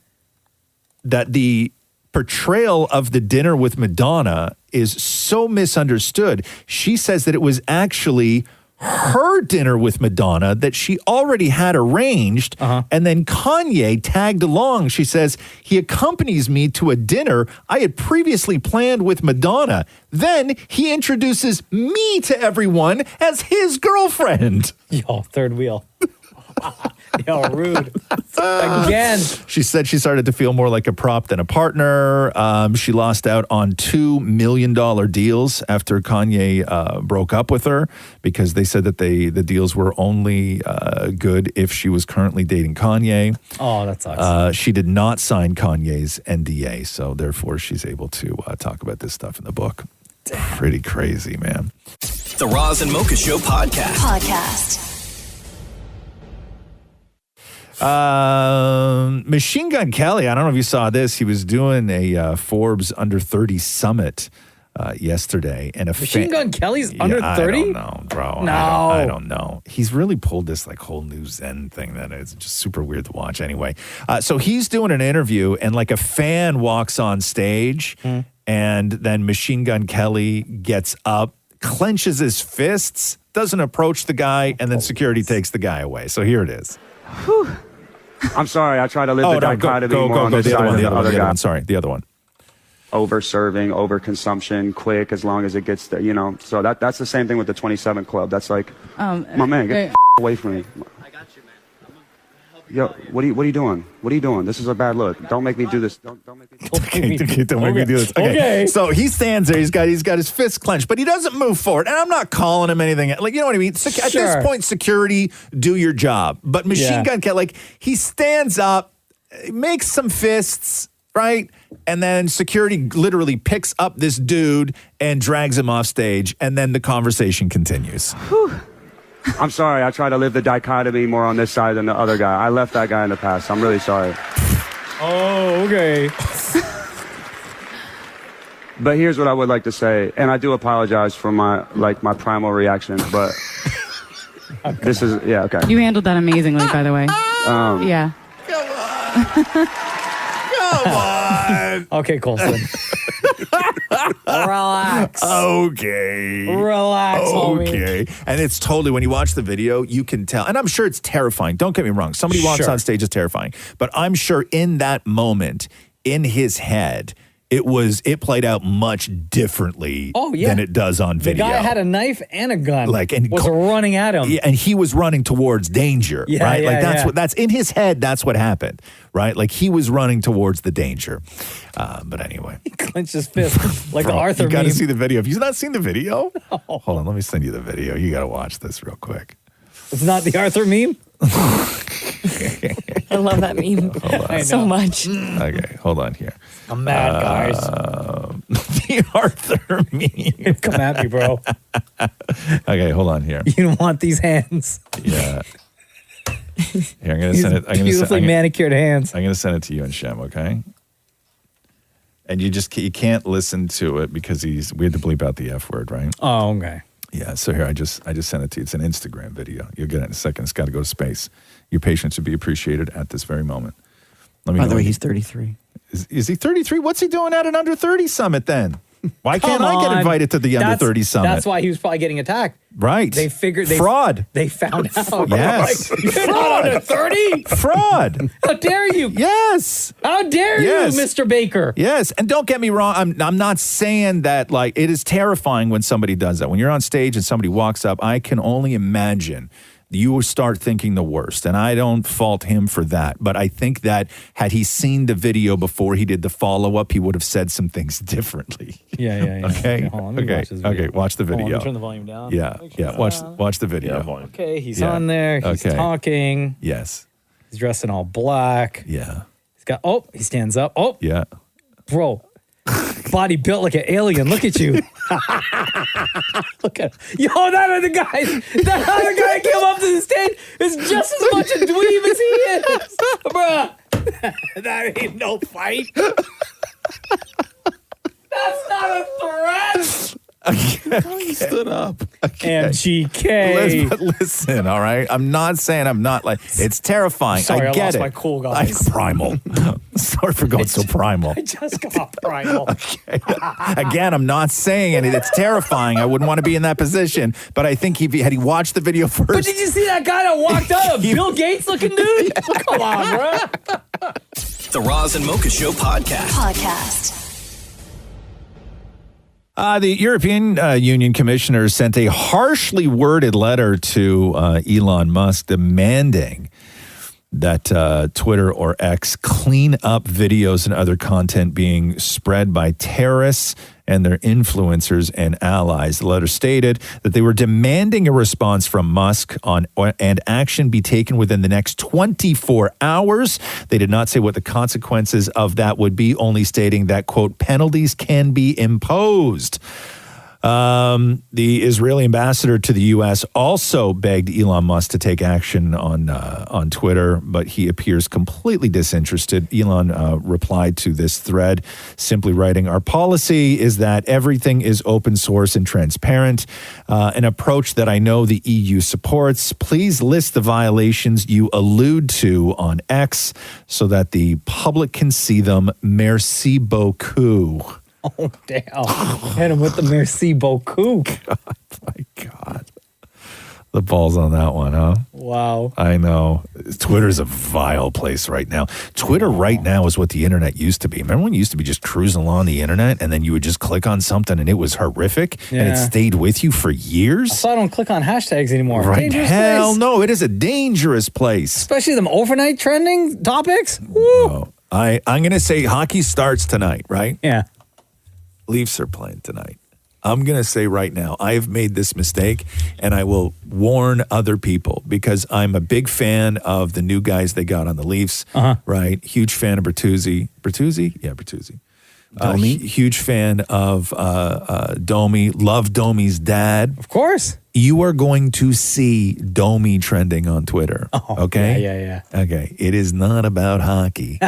the portrayal of the dinner with Madonna is so misunderstood. She says that it was actually her dinner with Madonna that she already had arranged, and then Kanye tagged along. She says, he accompanies me to a dinner I had previously planned with Madonna. Then he introduces me to everyone as his girlfriend. Yo, third wheel. Yo, rude. Again. She said she started to feel more like a prop than a partner. She lost out on $2 million deals after Kanye broke up with her because they said that the deals were only good if she was currently dating Kanye. Oh, that sucks. She did not sign Kanye's NDA, so therefore she's able to talk about this stuff in the book. Damn. Pretty crazy, man. The Roz and Mocha Show podcast. Machine Gun Kelly, I don't know if you saw this. He was doing a Forbes under 30 summit yesterday. And Machine Gun Kelly's under 30? I don't know, bro. No. I don't know. He's really pulled this like whole new Zen thing that is just super weird to watch anyway. So he's doing an interview and like a fan walks on stage and then Machine Gun Kelly gets up, clenches his fists, doesn't approach the guy, and then security takes the guy away. So here it is. Whew. I'm sorry. I try to live the dichotomy more on this side of the other guy. Sorry, the other one. Over serving, over consumption, quick as long as it gets there, So that's the same thing with the 27 Club. That's like, my man, get the away from me. I got you, man. Yo, what are you doing? What are you doing? This is a bad look. Don't make me do this. Don't make me do this. Okay. So he stands there. He's got his fists clenched, but he doesn't move forward. And I'm not calling him anything. Like, you know what I mean? At this point, security, do your job. But Machine Gun Kelly, like, he stands up, makes some fists, right? And then security literally picks up this dude and drags him off stage. And then the conversation continues. I'm sorry. I try to live the dichotomy more on this side than the other guy. I left that guy in the past. I'm really sorry. Oh, okay. But here's what I would like to say, and I do apologize for my primal reaction, but this is, okay. You handled that amazingly, by the way. Yeah. Come on. Okay, Colson. Relax. Okay. Relax, homie. Okay. And it's totally, when you watch the video, you can tell. And I'm sure it's terrifying. Don't get me wrong. Somebody walks on stage is terrifying. But I'm sure in that moment, in his head, it played out much differently than it does on video. The guy had a knife and a gun. And was running at him. Yeah, and he was running towards danger, right? That's in his head, that's what happened, right? Like he was running towards the danger. But anyway. He clenched his fist like the Arthur You got to meme. see the video. Have you not seen the video? No. Hold on, let me send you the video. You got to watch this real quick. It's not the Arthur meme? I love that meme so much. Okay, hold on here. I'm mad, guys. The Arthur meme. Come at me, bro. Okay, hold on here. You don't want these hands. Yeah. Here, I'm going to send it. Beautifully manicured hands. I'm going to send it to you and Shem, okay? And you can't listen to it because we had to bleep out the F word, right? Oh, okay. Yeah, so here, I just sent it to you. It's an Instagram video. You'll get it in a second. It's got to go to space. Your patience would be appreciated at this very moment. By the way, he's 33. Is he 33? What's he doing at an under 30 summit then? Why can't I get invited to the under 30 summit? That's why he was probably getting attacked. Right. They figured fraud. They found out. Yes. Like, you're not under 30? Fraud. How dare you? Yes. How dare you, Mr. Baker? Yes. And don't get me wrong. I'm not saying that, like, it is terrifying when somebody does that. When you're on stage and somebody walks up, I can only imagine you start thinking the worst. And I don't fault him for that. But I think that had he seen the video before he did the follow-up, he would have said some things differently. Yeah. Okay. Hold on, let me watch this video. Okay. Watch the Hold on, video. let me turn the volume down. Yeah. Watch the video. Okay, he's on there. He's talking. Yes. He's dressed in all black. Yeah. He stands up. Oh. Yeah. Bro. Body built like an alien. Look at you. Look at him. Yo, that other guy came up to the stage is just as much a dweeb as he is. Bruh. That ain't no fight. That's not a threat. He stood up. MGK. Listen, all right? I'm not saying I'm not like, it's terrifying. Sorry, I get lost it. my cool guys. Primal. Sorry for going so primal. I just got primal. Okay. Again, I'm not saying it. It's terrifying. I wouldn't want to be in that position. But I think had he watched the video first. But did you see that guy that walked up? Bill Gates looking dude? Come on, bro. The Roz and Mocha Show podcast. The European Union commissioner sent a harshly worded letter to Elon Musk demanding that Twitter or X clean up videos and other content being spread by terrorists and their influencers and allies. The letter stated that they were demanding a response from Musk and action be taken within the next 24 hours. They did not say what the consequences of that would be, only stating that, quote, penalties can be imposed. The Israeli ambassador to the U.S. also begged Elon Musk to take action on Twitter, but he appears completely disinterested. Elon replied to this thread, simply writing, "Our policy is that everything is open source and transparent, an approach that I know the EU supports. Please list the violations you allude to on X so that the public can see them. Merci beaucoup." Oh, damn. Hit him with the merci beaucoup. God, my God. The ball's on that one, huh? Wow. I know. Twitter's a vile place right now. Twitter right now is what the internet used to be. Remember when you used to be just cruising along the internet and then you would just click on something and it was horrific and it stayed with you for years? So I don't click on hashtags anymore. Right. Dangerous Hell place. no, it is a dangerous place. Especially them overnight trending topics. Woo. No. I'm going to say hockey starts tonight, right? Yeah. Leafs are playing tonight. I'm going to say right now, I have made this mistake and I will warn other people because I'm a big fan of the new guys they got on the Leafs, right? Huge fan of Bertuzzi. Bertuzzi? Yeah, Bertuzzi. Domi? Huge fan of Domi. Love Domi's dad. Of course. You are going to see Domi trending on Twitter. Okay? Yeah. Okay. It is not about hockey.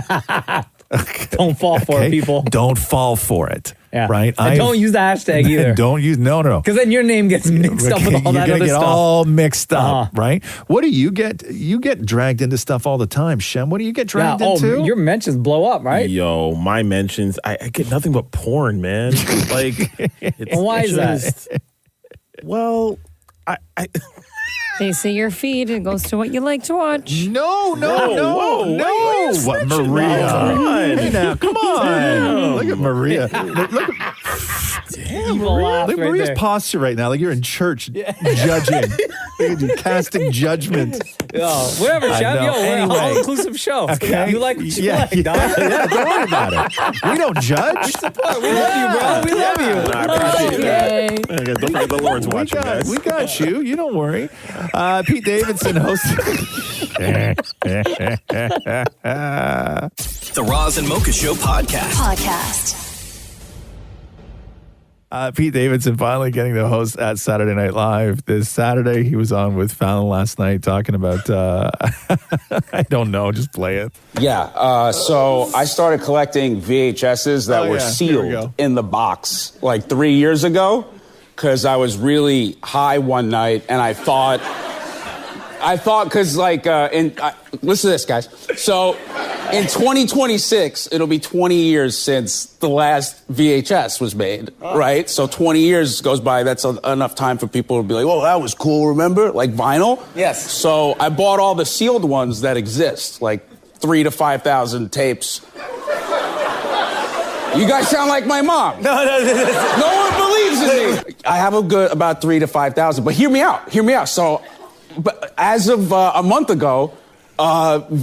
Don't fall for it, people. Don't fall for it. Yeah. Right? And don't use the hashtag either. Don't use, no. Because then your name gets mixed up with all that You're other get stuff. all mixed up, right? What do you get? You get dragged into stuff all the time, Shem. What do you get dragged into? Your mentions blow up, right? Yo, my mentions, I get nothing but porn, man. Like, Why is that? Well, I They say your feed, it goes to what you like to watch. No. What, Maria? Come on. Hey now, come on. Look at Maria. Look at Maria's posture right now. Like you're in church judging. Look at you casting judgment. Whatever, Chef. Yo, we're an all-inclusive show. Okay. You like what you like, dog. Yeah, don't worry about it. We don't judge. We support. We love you, bro. We love you. I appreciate that. Don't forget the Lord's watching, guys. We got you. You don't worry. Pete Davidson hosted. The Roz and Mocha Show podcast. Pete Davidson finally getting to host at Saturday Night Live. This Saturday, he was on with Fallon last night talking about, I don't know, just play it. Yeah, so I started collecting VHSs that were Here we sealed go. in the box like 3 years ago because I was really high one night and I thought, because listen to this, guys. So in 2026, it'll be 20 years since the last VHS was made, right? So 20 years goes by. That's enough time for people to be like, oh, that was cool, remember? Like vinyl? Yes. So I bought all the sealed ones that exist, like 3,000 to 5,000 tapes. You guys sound like my mom. No one believes in me. I have about 3,000 to 5,000, but hear me out. So, but as of a month ago,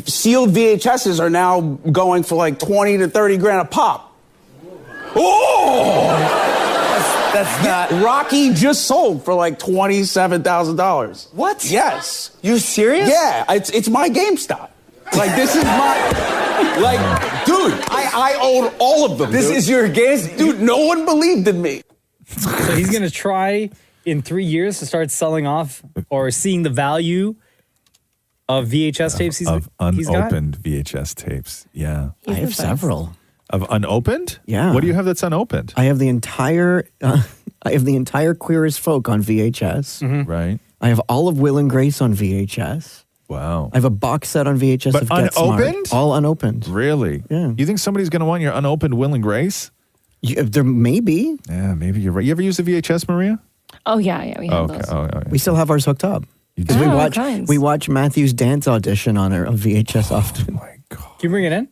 sealed VHSs are now going for like 20 to 30 grand a pop. Oh! That's not. Rocky just sold for like $27,000. What? Yes. You serious? Yeah, it's my GameStop. Like this is my, dude, I own all of them. This is your games? Dude, no one believed in me. So he's going to try in 3 years to start selling off or seeing the value of VHS tapes he's got? Unopened VHS tapes. Yeah. I have several. Of unopened? Yeah. What do you have that's unopened? I have the entire Queer as Folk on VHS. Right. I have all of Will and Grace on VHS. Wow. I have a box set on VHS But of Get unopened? Smart. All unopened. Really? Yeah. You think somebody's going to want your unopened Will and Grace? There may be. Yeah, maybe you're right. You ever use a VHS, Maria? Oh, yeah, we have those. Okay. We still have ours hooked up. Because we watch Matthew's dance audition on VHS often. Can you bring it in?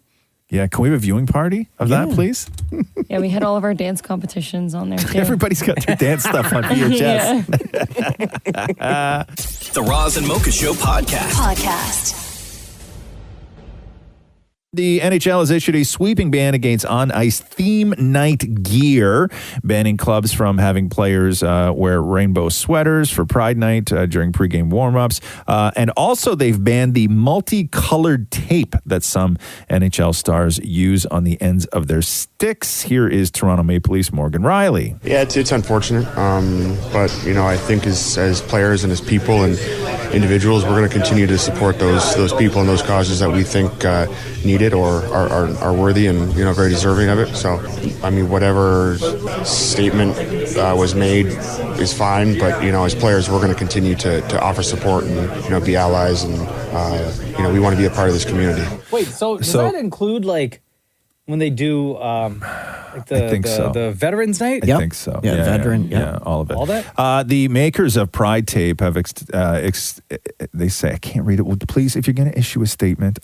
Yeah, can we have a viewing party of that, please? Yeah, we had all of our dance competitions on there, too. Everybody's got their dance stuff on VHS. The Roz and Mocha Show podcast. The NHL has issued a sweeping ban against on-ice theme night gear, banning clubs from having players wear rainbow sweaters for Pride Night during pregame warm-ups. And also they've banned the multicolored tape that some NHL stars use on the ends of their sticks. Here is Toronto Maple Leafs Morgan Riley. Yeah, it's unfortunate. But, I think as players and as people and individuals, we're going to continue to support those people and those causes that we think need it or are worthy and very deserving of it. So whatever statement was made is fine, but as players we're going to continue to offer support and be allies and we want to be a part of this community. Wait, so does that include when they do the Veterans Night? I think so. Yeah, veteran. Yeah, all of it. All that? The makers of Pride Tape have, they say, I can't read it. Well, please, if you're going to issue a statement,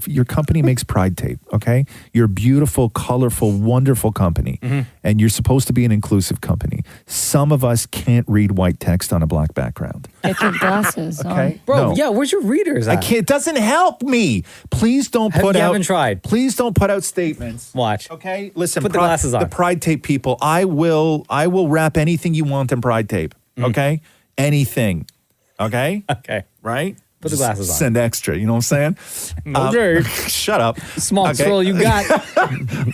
your company makes Pride Tape, okay? You're a beautiful, colorful, wonderful company, and you're supposed to be an inclusive company. Some of us can't read white text on a black background. Get your glasses on. Bro, yeah, where's your readers at? I can't. It doesn't help me. Please don't put out. You haven't tried. Please don't put out statements. Watch. Okay, listen. Put the glasses on. The Pride Tape people. I will wrap anything you want in Pride Tape. Okay, anything. Okay. Okay. Right. Put the glasses on. Send extra. You know what I'm saying? Okay. Shut up. Small scroll you got.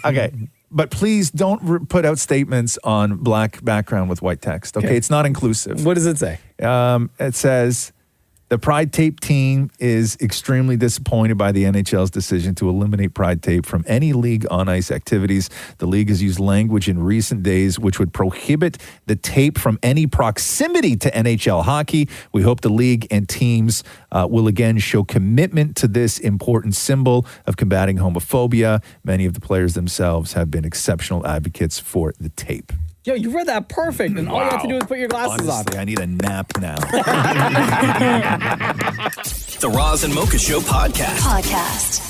Okay. But please don't put out statements on black background with white text. Okay, it's not inclusive. What does it say? It says, the Pride Tape team is extremely disappointed by the NHL's decision to eliminate Pride Tape from any league on-ice activities. The league has used language in recent days which would prohibit the tape from any proximity to NHL hockey. We hope the league and teams will again show commitment to this important symbol of combating homophobia. Many of the players themselves have been exceptional advocates for the tape. Yo, you read that perfect, and all you have to do is put your glasses Honestly, I need a nap now. The Roz and Mocha Show podcast.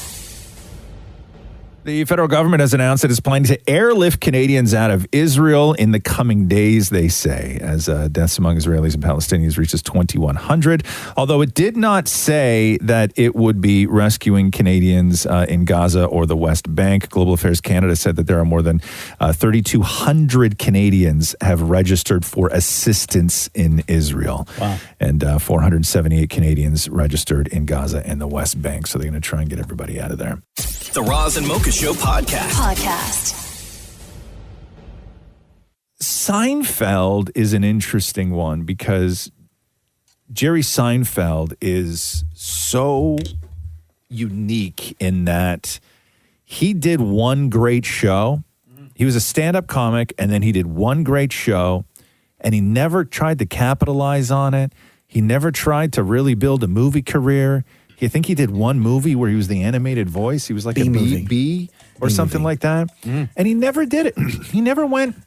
The federal government has announced it is planning to airlift Canadians out of Israel in the coming days, they say, as deaths among Israelis and Palestinians reaches 2,100. Although it did not say that it would be rescuing Canadians in Gaza or the West Bank. Global Affairs Canada said that there are more than 3,200 Canadians have registered for assistance in Israel. Wow. And 478 Canadians registered in Gaza and the West Bank. So they're going to try and get everybody out of there. The Roz and Mocha Show podcast. Seinfeld is an interesting one because Jerry Seinfeld is so unique in that he did one great show. He was a stand-up comic, and then he did one great show, and he never tried to capitalize on it. He never tried to really build a movie career. I think he did one movie where he was the animated voice. He was like B-movie. B or something like that. And he never did it. He never went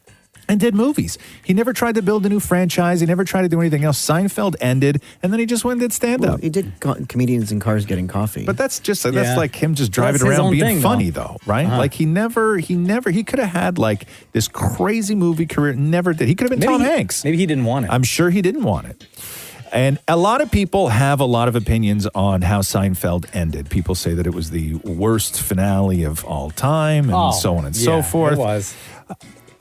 and did movies. He never tried to build a new franchise. He never tried to do anything else. Seinfeld ended, and then he just went and did stand-up. Well, he did comedians in cars getting coffee. But that's just that's like him just driving around being funny, though, right? Like he could have had like this crazy movie career. Never did. He could have been Tom Hanks. Maybe he didn't want it. I'm sure he didn't want it. And a lot of people have a lot of opinions on how Seinfeld ended. People say that it was the worst finale of all time and so on and so forth. It was.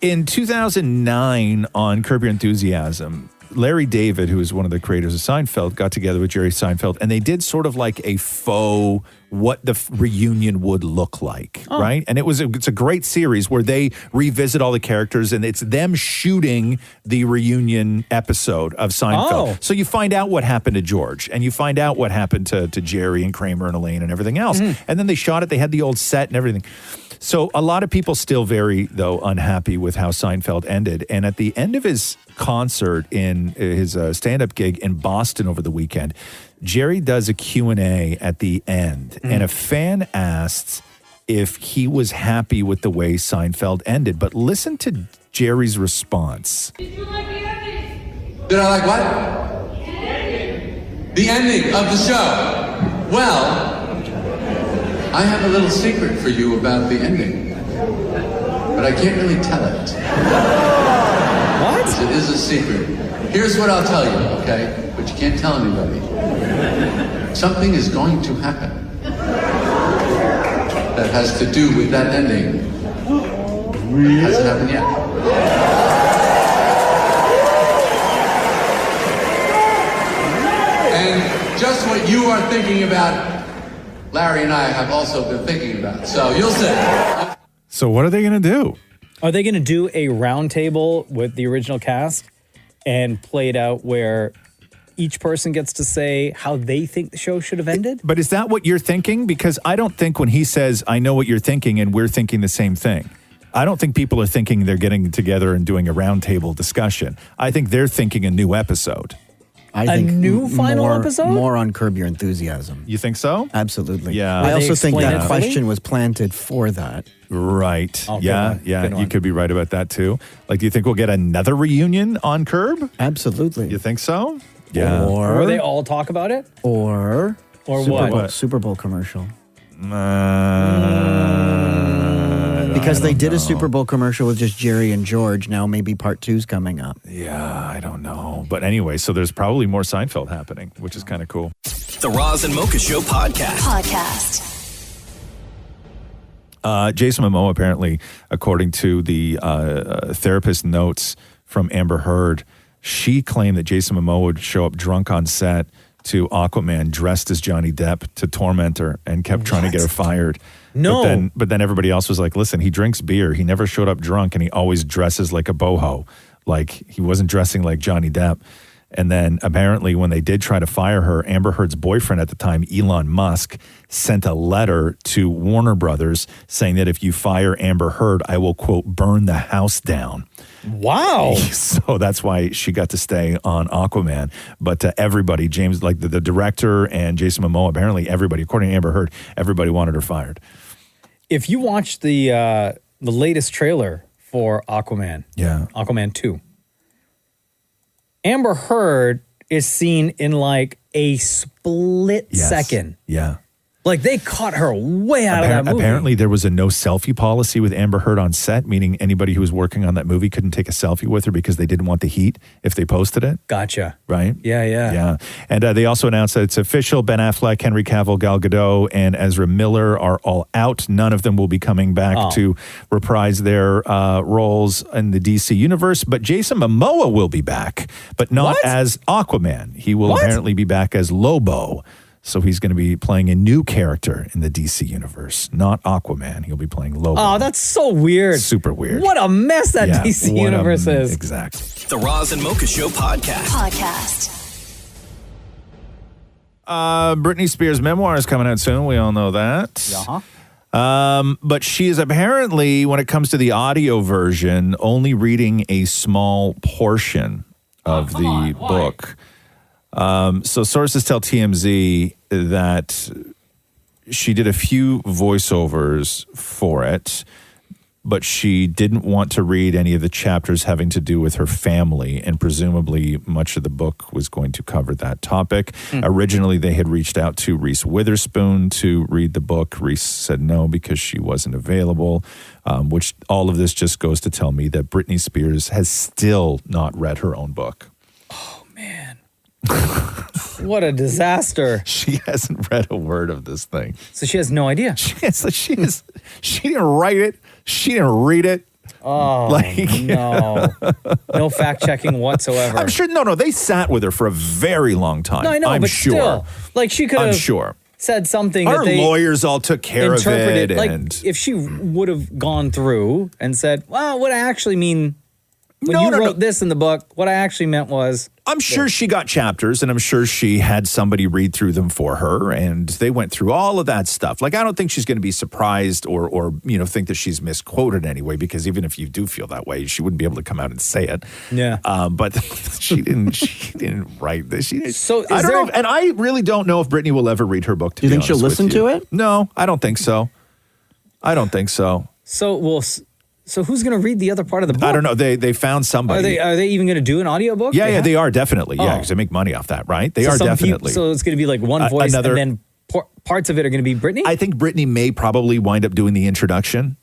In 2009 on Curb Your Enthusiasm, Larry David, who is one of the creators of Seinfeld, got together with Jerry Seinfeld, and they did sort of like a faux what the reunion would look like, right? And it's a great series where they revisit all the characters, and it's them shooting the reunion episode of Seinfeld. So you find out what happened to George, and you find out what happened to Jerry and Kramer and Elaine and everything else. And then they shot it. They had the old set and everything. So a lot of people still very, though, unhappy with how Seinfeld ended. And at the end of his concert in his stand-up gig in Boston over the weekend, Jerry does a Q&A at the end. And a fan asked if he was happy with the way Seinfeld ended. But listen to Jerry's response. Did I like what? The ending of the show. Well, I have a little secret for you about the ending, but I can't really tell it. What? It is a secret. Here's what I'll tell you, okay? But you can't tell anybody. Something is going to happen that has to do with that ending. It hasn't happened yet. And just what you are thinking about, Larry and I have also been thinking about. So you'll see. So what are they going to do? Are they going to do a round table with the original cast and play it out where each person gets to say how they think the show should have ended? But is that what you're thinking? Because I don't think when he says, I know what you're thinking, and we're thinking the same thing. I don't think people are thinking they're getting together and doing a roundtable discussion. I think they're thinking a new episode. I think new final episode? More on Curb Your Enthusiasm. You think so? Absolutely. Yeah. I also think that question was planted for that. Right. Oh, yeah. You could be right about that too. Like, do you think we'll get another reunion on Curb? Absolutely. You think so? Yeah. Or they all talk about it? Or what? Super Bowl commercial. Because they did a Super Bowl commercial with just Jerry and George. Now maybe part 2's coming up. Yeah, I don't know. But anyway, so there's probably more Seinfeld happening, which is kind of cool. The Roz and Mocha Show podcast. Jason Momoa, apparently, according to the therapist notes from Amber Heard, she claimed that Jason Momoa would show up drunk on set, to Aquaman dressed as Johnny Depp to torment her and kept trying to get her fired. No. But then everybody else was like, listen, he drinks beer. He never showed up drunk, and he always dresses like a boho. Like, he wasn't dressing like Johnny Depp. And then apparently when they did try to fire her, Amber Heard's boyfriend at the time, Elon Musk, sent a letter to Warner Brothers saying that if you fire Amber Heard, I will, quote, burn the house down. Wow. So that's why she got to stay on Aquaman. But to everybody, James, like the director and Jason Momoa, apparently everybody, according to Amber Heard, everybody wanted her fired. If you watch the latest trailer for Aquaman, Aquaman 2, Amber Heard is seen in like a split second. Yeah. Like they caught her way out of that movie. Apparently there was a no selfie policy with Amber Heard on set, meaning anybody who was working on that movie couldn't take a selfie with her because they didn't want the heat if they posted it. Gotcha. Right? Yeah. And they also announced that it's official. Ben Affleck, Henry Cavill, Gal Gadot, and Ezra Miller are all out. None of them will be coming back to reprise their roles in the DC universe, but Jason Momoa will be back, but not as Aquaman. He will apparently be back as Lobo. So he's going to be playing a new character in the DC universe, not Aquaman. He'll be playing Lobo. Oh, that's so weird. Super weird. What a mess that DC universe is. Exactly. The Roz and Mocha Show podcast. Britney Spears' memoir is coming out soon. We all know that. But she is apparently, when it comes to the audio version, only reading a small portion of the book. So sources tell TMZ that she did a few voiceovers for it, but she didn't want to read any of the chapters having to do with her family, and presumably much of the book was going to cover that topic. Originally, they had reached out to Reese Witherspoon to read the book. Reese said no because she wasn't available, which all of this just goes to tell me that Britney Spears has still not read her own book. What a disaster. She hasn't read a word of this thing. So she has no idea. She didn't write it. She didn't read it. Oh, no fact checking whatsoever. I'm sure. No, they sat with her for a very long time. No, I know, I'm but sure. still, like she could have said something. Our that they lawyers all took care of it. Like And if she would have gone through and said, well, what I actually mean when you wrote this in the book, what I actually meant was. I'm sure she got chapters, and I'm sure she had somebody read through them for her, and they went through all of that stuff. Like, I don't think she's going to be surprised or think that she's misquoted anyway, because even if you do feel that way, she wouldn't be able to come out and say it. Yeah. But she didn't write this. So I don't know, and I really don't know if Britney will ever read her book. Do you think she'll listen to it? No, I don't think so. So who's going to read the other part of the book? I don't know. They found somebody. Are they even going to do an audiobook? Yeah, they are definitely. Yeah, because they make money off that, right? They are definitely. So it's going to be like one voice, and then parts of it are going to be Britney? I think Britney may probably wind up doing the introduction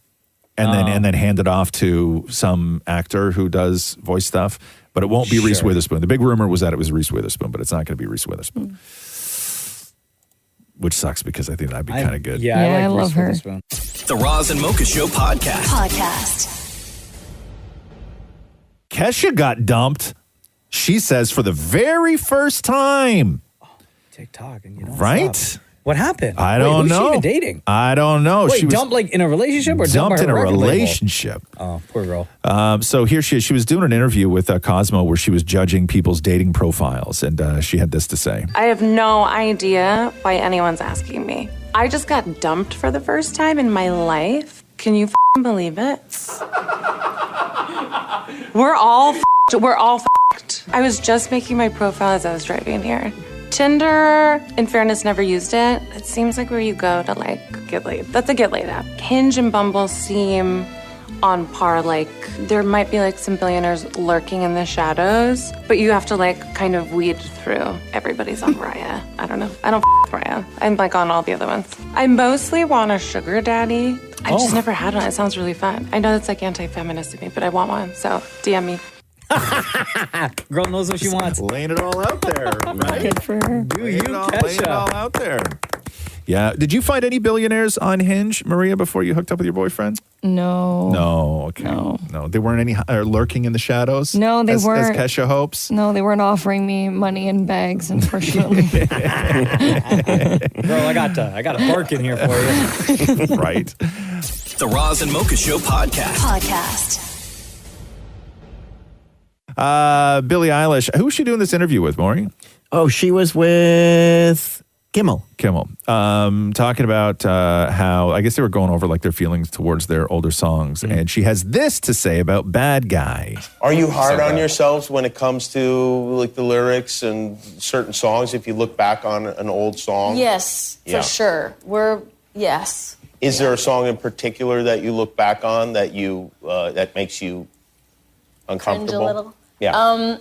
and then hand it off to some actor who does voice stuff. But it won't be Reese Witherspoon. The big rumor was that it was Reese Witherspoon, but it's not going to be Reese Witherspoon. Which sucks because I think that'd be kind of good. I love her. The Roz and Mocha Show podcast. Kesha got dumped, she says, for the very first time. TikTok, and you know, right? What happened? I don't know. Who's she even dating? I don't know. Wait, she was dumped like in a relationship or dumped in a record label? relationship. Oh, poor girl. So here she is. She was doing an interview with Cosmo where she was judging people's dating profiles, and she had this to say. I have no idea why anyone's asking me. I just got dumped for the first time in my life. Can you believe it? We're all f***ed. I was just making my profile as I was driving here. Tinder, in fairness, never used it. It seems like where you go to like get laid. That's a get laid app. Hinge and Bumble seem on par. Like there might be like some billionaires lurking in the shadows, but you have to like kind of weed through. Everybody's on Raya. I don't know. I don't with Raya. I'm like on all the other ones. I mostly want a sugar daddy. I just never had one. It sounds really fun. I know that's like anti-feminist of me, but I want one. So DM me. Girl knows what she wants. Laying it all out there, right? Good for her. Laying it all out there. Yeah. Did you find any billionaires on Hinge, Maria, before you hooked up with your boyfriend? No. Okay. No. They weren't any lurking in the shadows? No, they weren't. As Kesha hopes? No, they weren't offering me money in bags, unfortunately. Girl, I got a bark in here for you. Right. The Roz and Mocha Show podcast. Billie Eilish. Who was she doing this interview with, Maury? Oh, she was with Kimmel. Talking about how, I guess they were going over like their feelings towards their older songs. And she has this to say about Bad Guy. Are you hard on yourselves when it comes to like the lyrics and certain songs if you look back on an old song? Yes, for sure. Yes. Is there a song in particular that you look back on that you that makes you uncomfortable? Cringe a little? Yeah.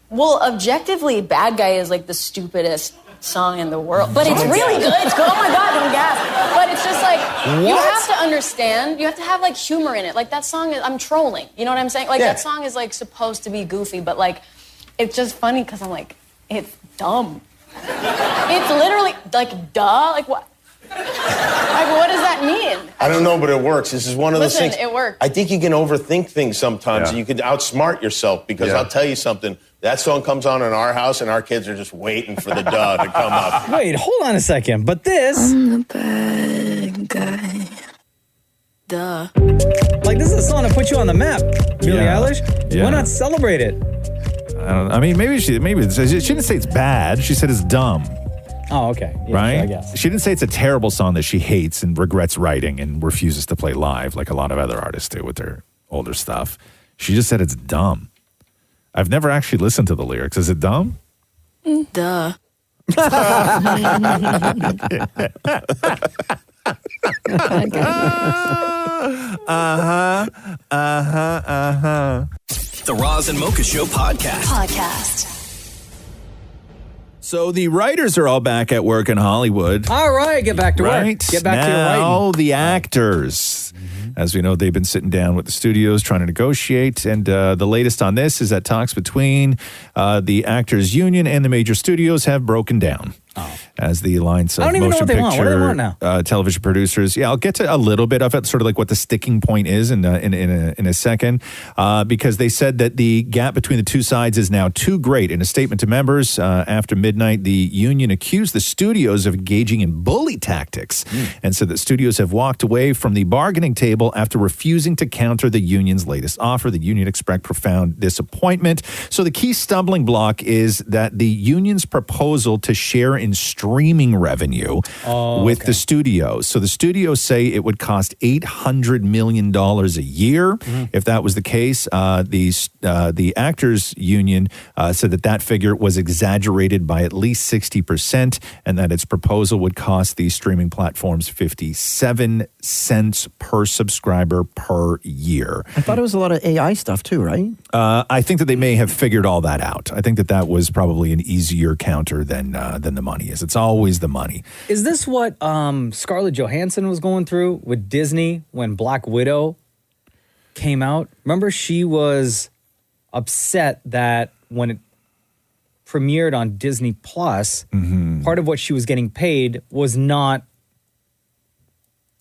Well, objectively, Bad Guy is like the stupidest song in the world. But it's really good. It's good. Oh my God, don't gas. But it's just like, you have to understand, you have to have like humor in it. Like that song is, I'm trolling. You know what I'm saying? Like that song is like supposed to be goofy, but like, it's just funny because I'm like, it's dumb. It's literally like, duh, like what? Like, what does that mean? I don't know, but it works. This is one of those things. It works. I think you can overthink things sometimes, and you can outsmart yourself, because I'll tell you something. That song comes on in our house, and our kids are just waiting for the duh to come up. Wait, hold on a second. But this... I'm the bad guy. Duh. Like, this is a song to put you on the map, Billie Eilish. Yeah. Why not celebrate it? I don't know. I mean, maybe she didn't say it's bad. She said it's dumb. Oh, okay. Yeah, right? I guess. She didn't say it's a terrible song that she hates and regrets writing and refuses to play live like a lot of other artists do with their older stuff. She just said it's dumb. I've never actually listened to the lyrics. Is it dumb? Duh. The Roz and Mocha Show podcast. So the writers are all back at work in Hollywood. All right, get back to work. Right? Get back to your writing. Now the actors. As we know, they've been sitting down with the studios trying to negotiate. And the latest on this is that talks between the Actors Union and the major studios have broken down. As the Alliance of Motion Picture television producers. Yeah, I'll get to a little bit of it, sort of like what the sticking point is in a second, because they said that the gap between the two sides is now too great. In a statement to members after midnight, the union accused the studios of engaging in bully tactics and said that studios have walked away from the bargaining table after refusing to counter the union's latest offer. The union expressed profound disappointment. So the key stumbling block is that the union's proposal to share in streaming revenue with the studios. So the studios say it would cost $800 million a year. If that was the case, the Actors Union said that figure was exaggerated by at least 60%, and that its proposal would cost the streaming platforms 57 cents per subscriber per year. I thought it was a lot of AI stuff too, right? I think that they may have figured all that out. I think that was probably an easier counter than the money is. It's always the money. Is this what Scarlett Johansson was going through with Disney when Black Widow came out? Remember, she was upset that when it premiered on Disney Plus, part of what she was getting paid was not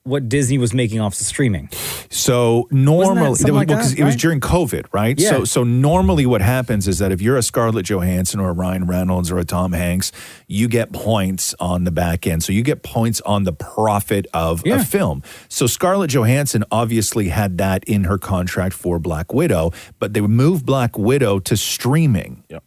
what Disney was making off the streaming. So normally, it was during COVID, right? Yeah. So normally what happens is that if you're a Scarlett Johansson or a Ryan Reynolds or a Tom Hanks, you get points on the back end. So you get points on the profit of a film. So Scarlett Johansson obviously had that in her contract for Black Widow, but they moved Black Widow to streaming. Yep.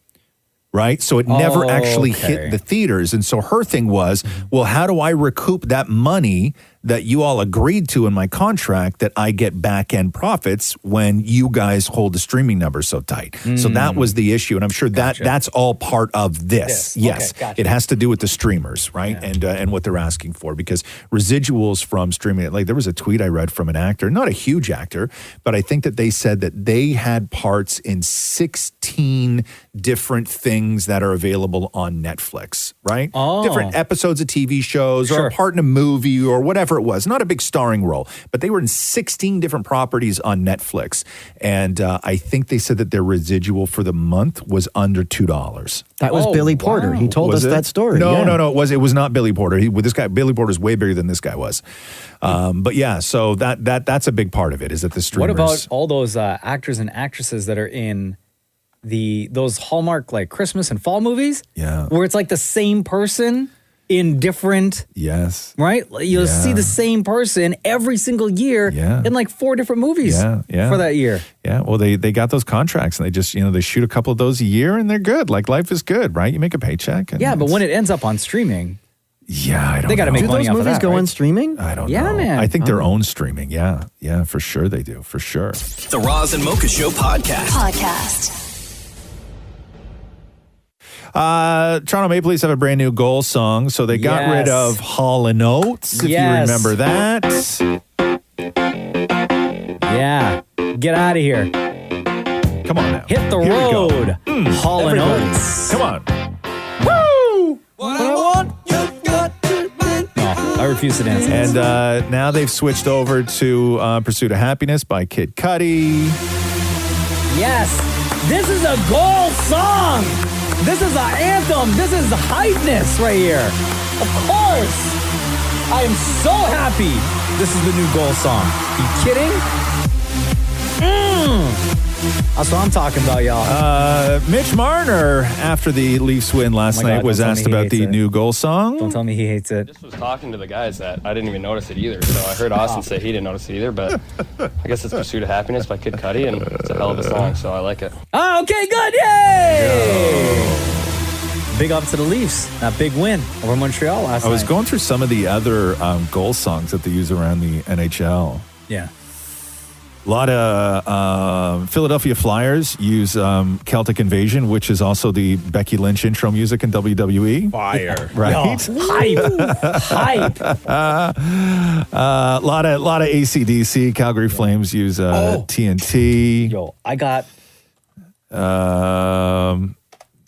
Right? So it never actually hit the theaters. And so her thing was, well, how do I recoup that money that you all agreed to in my contract that I get back end profits when you guys hold the streaming numbers so tight? So that was the issue. And I'm sure that's all part of this. Yes. Okay, gotcha. It has to do with the streamers, right? And what they're asking for, because residuals from streaming, like there was a tweet I read from an actor, not a huge actor, but I think that they said that they had parts in 16 16 different things that are available on Netflix, right? Different episodes of TV shows or a part in a movie or whatever it was. Not a big starring role, but they were in 16 different properties on Netflix. And I think they said that their residual for the month was under $2. That was Billy Porter. He told us that story. No, yeah. no. It was not Billy Porter. Billy Porter's way bigger than this guy was. But yeah, so that's a big part of it, is that the streamers. What about all those actors and actresses that are in those Hallmark like Christmas and fall movies? Yeah. Where it's like the same person in different. Yes. Right? You'll see the same person every single year in like 4 different movies for that year. Yeah. Well, they got those contracts and they just, they shoot a couple of those a year and they're good. Like life is good, right? You make a paycheck. And but when it ends up on streaming. Yeah, I don't know. They got to make money off of that. Do those movies go right? on streaming? I don't know. Yeah, man. I think their own streaming. Yeah, for sure they do. For sure. The Roz and Mocha Show podcast. Toronto Maple Leafs have a brand new goal song, so they got rid of Hall & Oates, if you remember that. Yeah. Get out of here. Come on now. Hit the Here we go. road. Hall & Everybody. Oates. Come on. Woo! What I want, you've got to be. No, I refuse to dance. And now they've switched over to Pursuit of Happiness by Kid Cudi. Yes. This is a goal song. This is an anthem. This is hypeness right here. Of course. I am so happy this is the new goal song. You kidding? That's what I'm talking about, y'all. Mitch Marner, after the Leafs win last night, was asked about the new goal song. Don't tell me he hates it. I just was talking to the guys that I didn't even notice it either. So I heard Austin say he didn't notice it either, but I guess it's Pursuit of Happiness by Kid Cudi, and it's a hell of a song, so I like it. Oh, okay, good. Yay! Big up to the Leafs. That big win over Montreal last night. I was going through some of the other goal songs that they use around the NHL. Yeah. A lot of Philadelphia Flyers use Celtic Invasion, which is also the Becky Lynch intro music in WWE. Fire. Right? Yo, hype. A lot of AC/DC. Calgary Flames use TNT. Yo, I got...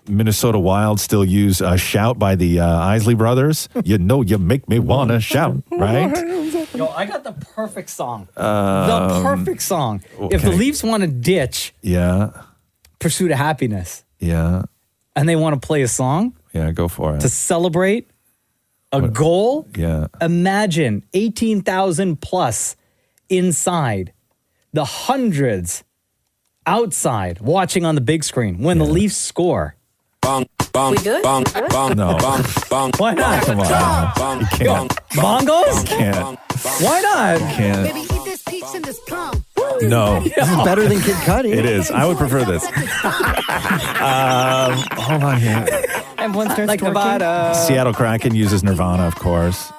Minnesota Wild still use Shout by the Isley Brothers. You know you make me want to shout, right? Yo, I got the perfect song. The perfect song. If the Leafs want to ditch Pursuit of Happiness and they want to play a song go for it. to celebrate a goal, imagine 18,000 plus inside, the hundreds outside watching on the big screen when the Leafs score. We good? No. Why not? Come on. You can't. Bongos? You can't. Why not? You can't. No. This is better than Kid Cudi. It is. I would prefer this. Hold on here. Everyone starts Like twerking. Nevada. Seattle Kraken uses Nirvana, of course.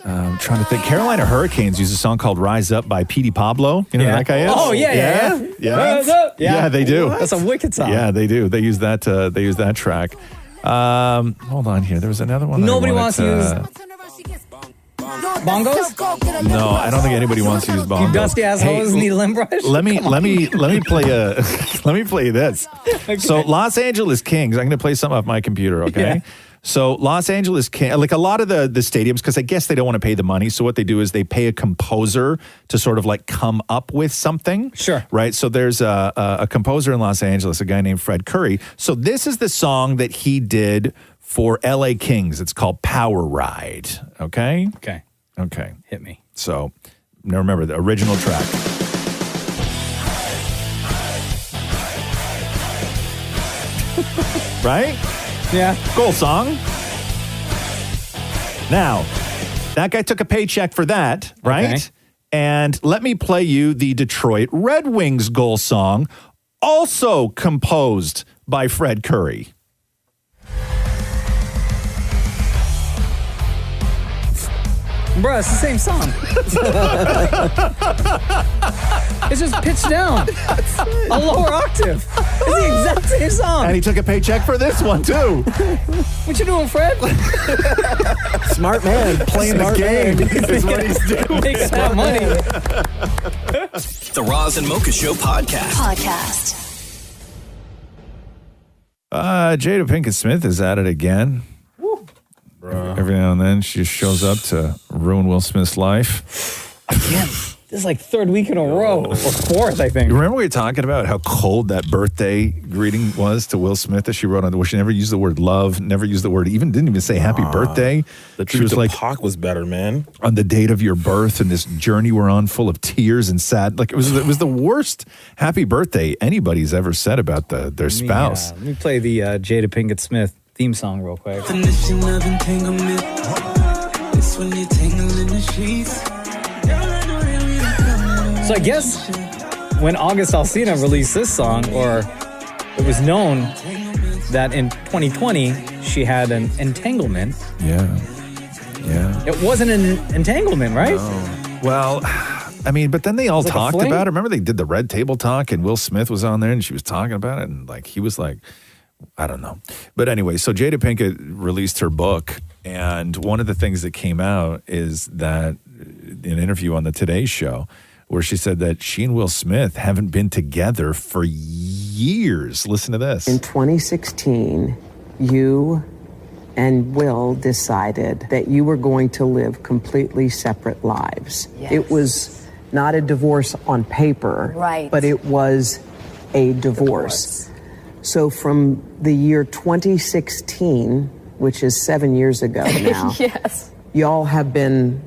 I'm trying to think. Carolina Hurricanes use a song called Rise Up by Petey Pablo. You know who that guy is? Oh, yeah. Rise up. Yeah, they do. That's a wicked song. Yeah, they do. They use that. They use that track. Hold on here. There was another one. Nobody wants to use bongos. No, I don't think anybody wants to use bongos. You dusty assholes need a limb brush. Let me play this. Okay. So Los Angeles Kings. I'm going to play something off my computer. Okay. Yeah. So Los Angeles Kings, like a lot of the stadiums, because I guess they don't want to pay the money. So what they do is they pay a composer to sort of like come up with something. Sure. Right. So there's a composer in Los Angeles, a guy named Fred Curry. So this is the song that he did for LA Kings. It's called Power Ride. Okay. Okay. Hit me. So now remember the original track. Right? Yeah. Goal song. Now, that guy took a paycheck for that, right? Okay. And let me play you the Detroit Red Wings goal song, also composed by Fred Curry. Bro, it's the same song. It's just pitched down. A lower octave. It's the exact same song. And he took a paycheck for this one, too. What you doing, Fred? Smart man. Playing Smart the game man. is what he's doing. Makes that money. The Roz and Mocha Show podcast. Jada Pinkett Smith is at it again. Every now and then she just shows up to ruin Will Smith's life. Again. This is like third week in a row, or fourth, I think. You remember we were talking about how cold that birthday greeting was to Will Smith that she wrote on, where she never used the word love, never used the word, didn't even say happy birthday. The She was truth like, to Pac was better, man. on the date of your birth and this journey we're on full of tears and sad. Like it was the worst happy birthday anybody's ever said about their spouse. Let me play the Jada Pinkett Smith theme song real quick. Definition of entanglement. It's when you're tangling the sheets. So I guess when August Alsina released this song, or it was known that in 2020 she had an entanglement. Yeah. It wasn't an entanglement, right? No. Well, I mean, but then they all It was like a talked fling? about it. Remember they did the Red Table Talk and Will Smith was on there and she was talking about it and like he was like, I don't know. But anyway, so Jada Pinkett released her book, and one of the things that came out is that an interview on the Today Show where she said that she and Will Smith haven't been together for years. Listen to this. In 2016, you and Will decided that you were going to live completely separate lives. Yes. It was not a divorce on paper, Right. but it was a divorce. So from the year 2016, which is 7 years ago now, Yes. y'all have been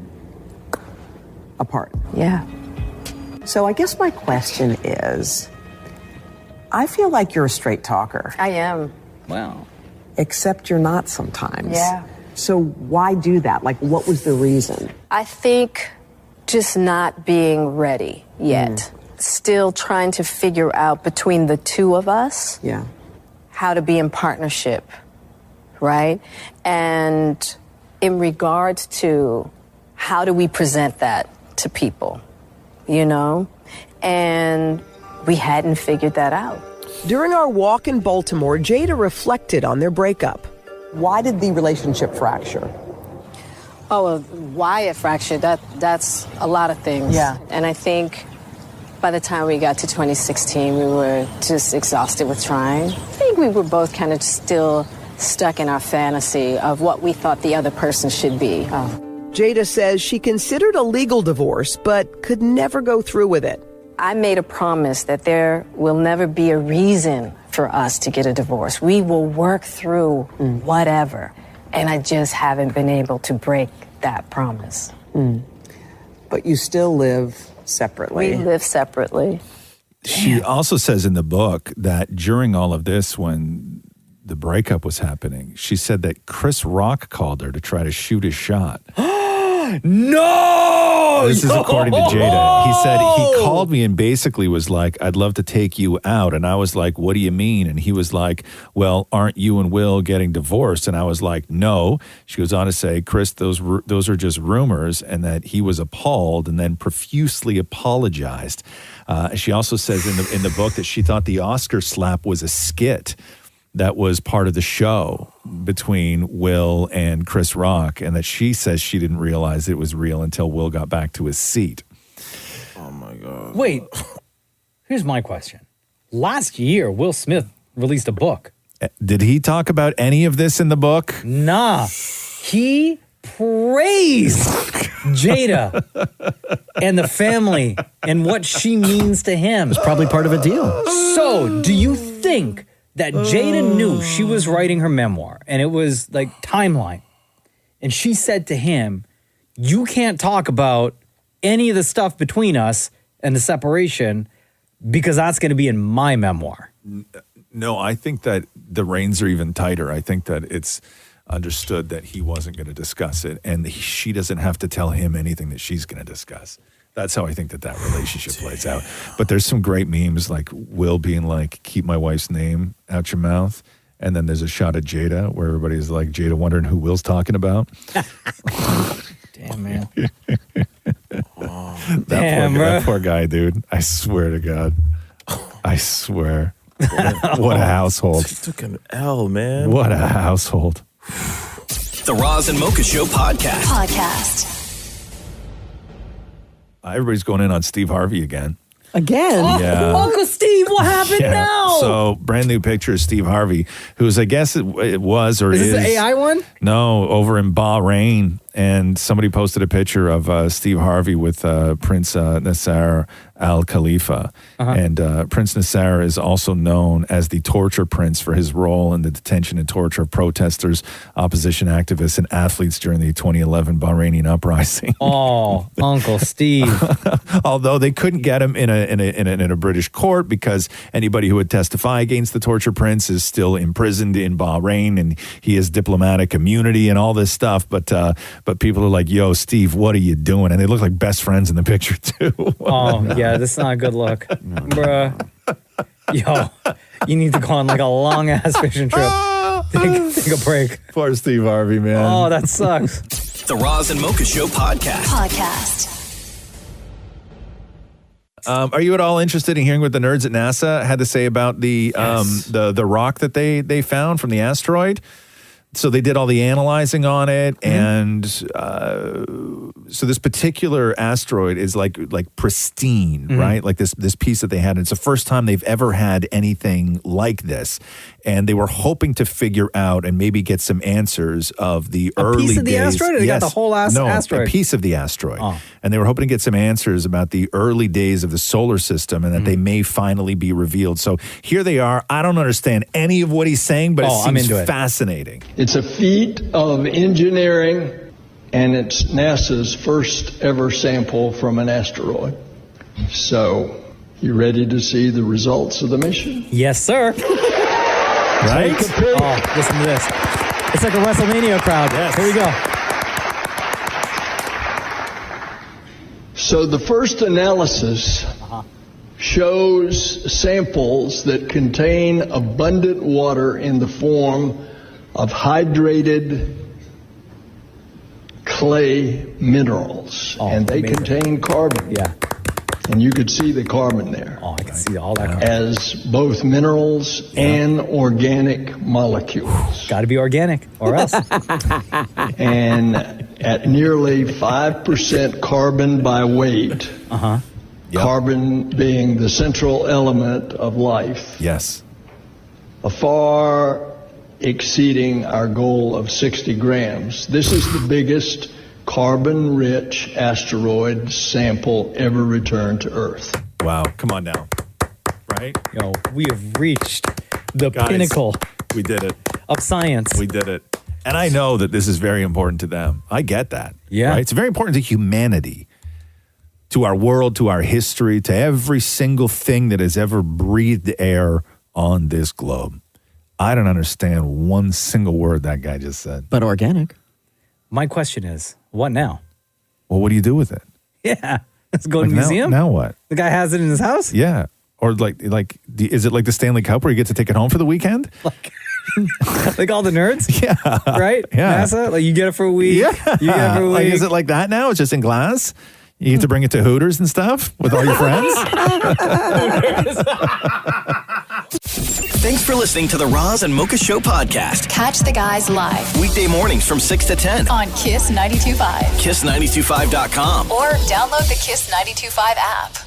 apart. Yeah. So I guess my question is, I feel like you're a straight talker. I am. Wow. Except you're not sometimes. Yeah. So why do that? Like, what was the reason? I think just not being ready yet. Still trying to figure out between the two of us Yeah. how to be in partnership, right? And in regards to how do we present that to people, you know? And we hadn't figured that out. During our walk in Baltimore, Jada reflected on their breakup. Why did the relationship fracture? Oh, why it fractured, that's a lot of things. Yeah. And I think by the time we got to 2016, we were just exhausted with trying. I think we were both kind of still stuck in our fantasy of what we thought the other person should be. Jada says she considered a legal divorce, but could never go through with it. I made a promise that there will never be a reason for us to get a divorce. We will work through whatever. And I just haven't been able to break that promise. But you still live separately. We live separately. She also says in the book that during all of this, when the breakup was happening, she said that Chris Rock called her to try to shoot his shot. No! This is according to Jada. He said, he called me and basically was like, I'd love to take you out. And I was like, what do you mean? And he was like, well, aren't you and Will getting divorced? And I was like, no. She goes on to say, Chris, those are just rumors, and that he was appalled and then profusely apologized. She also says in the book that she thought the Oscar slap was a skit that was part of the show between Will and Chris Rock, and that she says she didn't realize it was real until Will got back to his seat. Oh, my God. Wait, here's my question. Last year, Will Smith released a book. Did he talk about any of this in the book? Nah. He praised Jada and the family and what she means to him. It's probably part of a deal. So, do you think that Jada knew she was writing her memoir and it was like timeline, and she said to him, you can't talk about any of the stuff between us and the separation because that's going to be in my memoir? No, I think that the reins are even tighter. I think that it's understood that he wasn't going to discuss it, and she doesn't have to tell him anything that she's going to discuss. That's how I think that relationship plays out. But there's some great memes like Will being like, keep my wife's name out your mouth. And then there's a shot of Jada where everybody's like, Jada wondering who Will's talking about. Damn, man. That poor guy, dude. I swear to God. I swear. What a household. Took an L, man. What a household. The Roz and Mocha Show podcast. Everybody's going in on Steve Harvey again. Again? Oh, Yeah. Uncle Steve, what happened now? So, brand new picture of Steve Harvey, who's, I guess it was or is. Is this the AI one? No, over in Bahrain. And somebody posted a picture of Steve Harvey with Prince Nasser Al Khalifa. And Prince Nasser is also known as the torture prince for his role in the detention and torture of protesters, opposition activists, and athletes during the 2011 Bahraini uprising. Oh, Uncle Steve. Although they couldn't get him in a British court because anybody who would testify against the torture prince is still imprisoned in Bahrain, and he has diplomatic immunity and all this stuff. But people are like, yo, Steve, what are you doing? And they look like best friends in the picture, too. Oh, yeah, this is not a good look. Bruh. Yo, you need to go on like a long-ass fishing trip. Take a break. Poor Steve Harvey, man. Oh, that sucks. The Roz and Mocha Show podcast. Are you at all interested in hearing what the nerds at NASA had to say about the rock that they found from the asteroid? So they did all the analyzing on it, and so this particular asteroid is like pristine, right? Like this piece that they had. And it's the first time they've ever had anything like this, and they were hoping to figure out and maybe get some answers of the early piece of the days. asteroid, or they got the whole asteroid? A piece of the asteroid, and they were hoping to get some answers about the early days of the solar system, and that they may finally be revealed. So here they are. I don't understand any of what he's saying, but it seems fascinating. It's a feat of engineering, and it's NASA's first ever sample from an asteroid. So, you ready to see the results of the mission? Yes, sir. Right? Take a peek. Oh, listen to this. It's like a WrestleMania crowd. Yes. Here we go. So, the first analysis shows samples that contain abundant water in the form of hydrated clay minerals, and they contain carbon. Yeah. And you could see the carbon there. Oh, I can see all that carbon. As both minerals and organic molecules. Got to be organic, or else. And at nearly 5% carbon by weight, carbon being the central element of life. Yes. A far exceeding our goal of 60 grams. This is the biggest carbon-rich asteroid sample ever returned to Earth. Wow, come on now. Right? Yo, we have reached the pinnacle. We did it. Of science. We did it. And I know that this is very important to them. I get that. Yeah. Right? It's very important to humanity, to our world, to our history, to every single thing that has ever breathed air on this globe. I don't understand one single word that guy just said. But organic. My question is, what now? Well, what do you do with it? Yeah. Let's go to the Now- museum. Now what? The guy has it in his house? Yeah. Or is it like the Stanley Cup where you get to take it home for the weekend? Like all the nerds? Yeah. Right? Yeah. NASA? Like you get it for a week? Yeah. You get it for a week? Like, is it like that now? It's just in glass? You get to bring it to Hooters and stuff with all your friends? Thanks for listening to the Roz and Mocha Show podcast. Catch the guys live Weekday mornings from 6 to 10. on Kiss 92.5 Kiss925.com. or download the Kiss 92.5 app.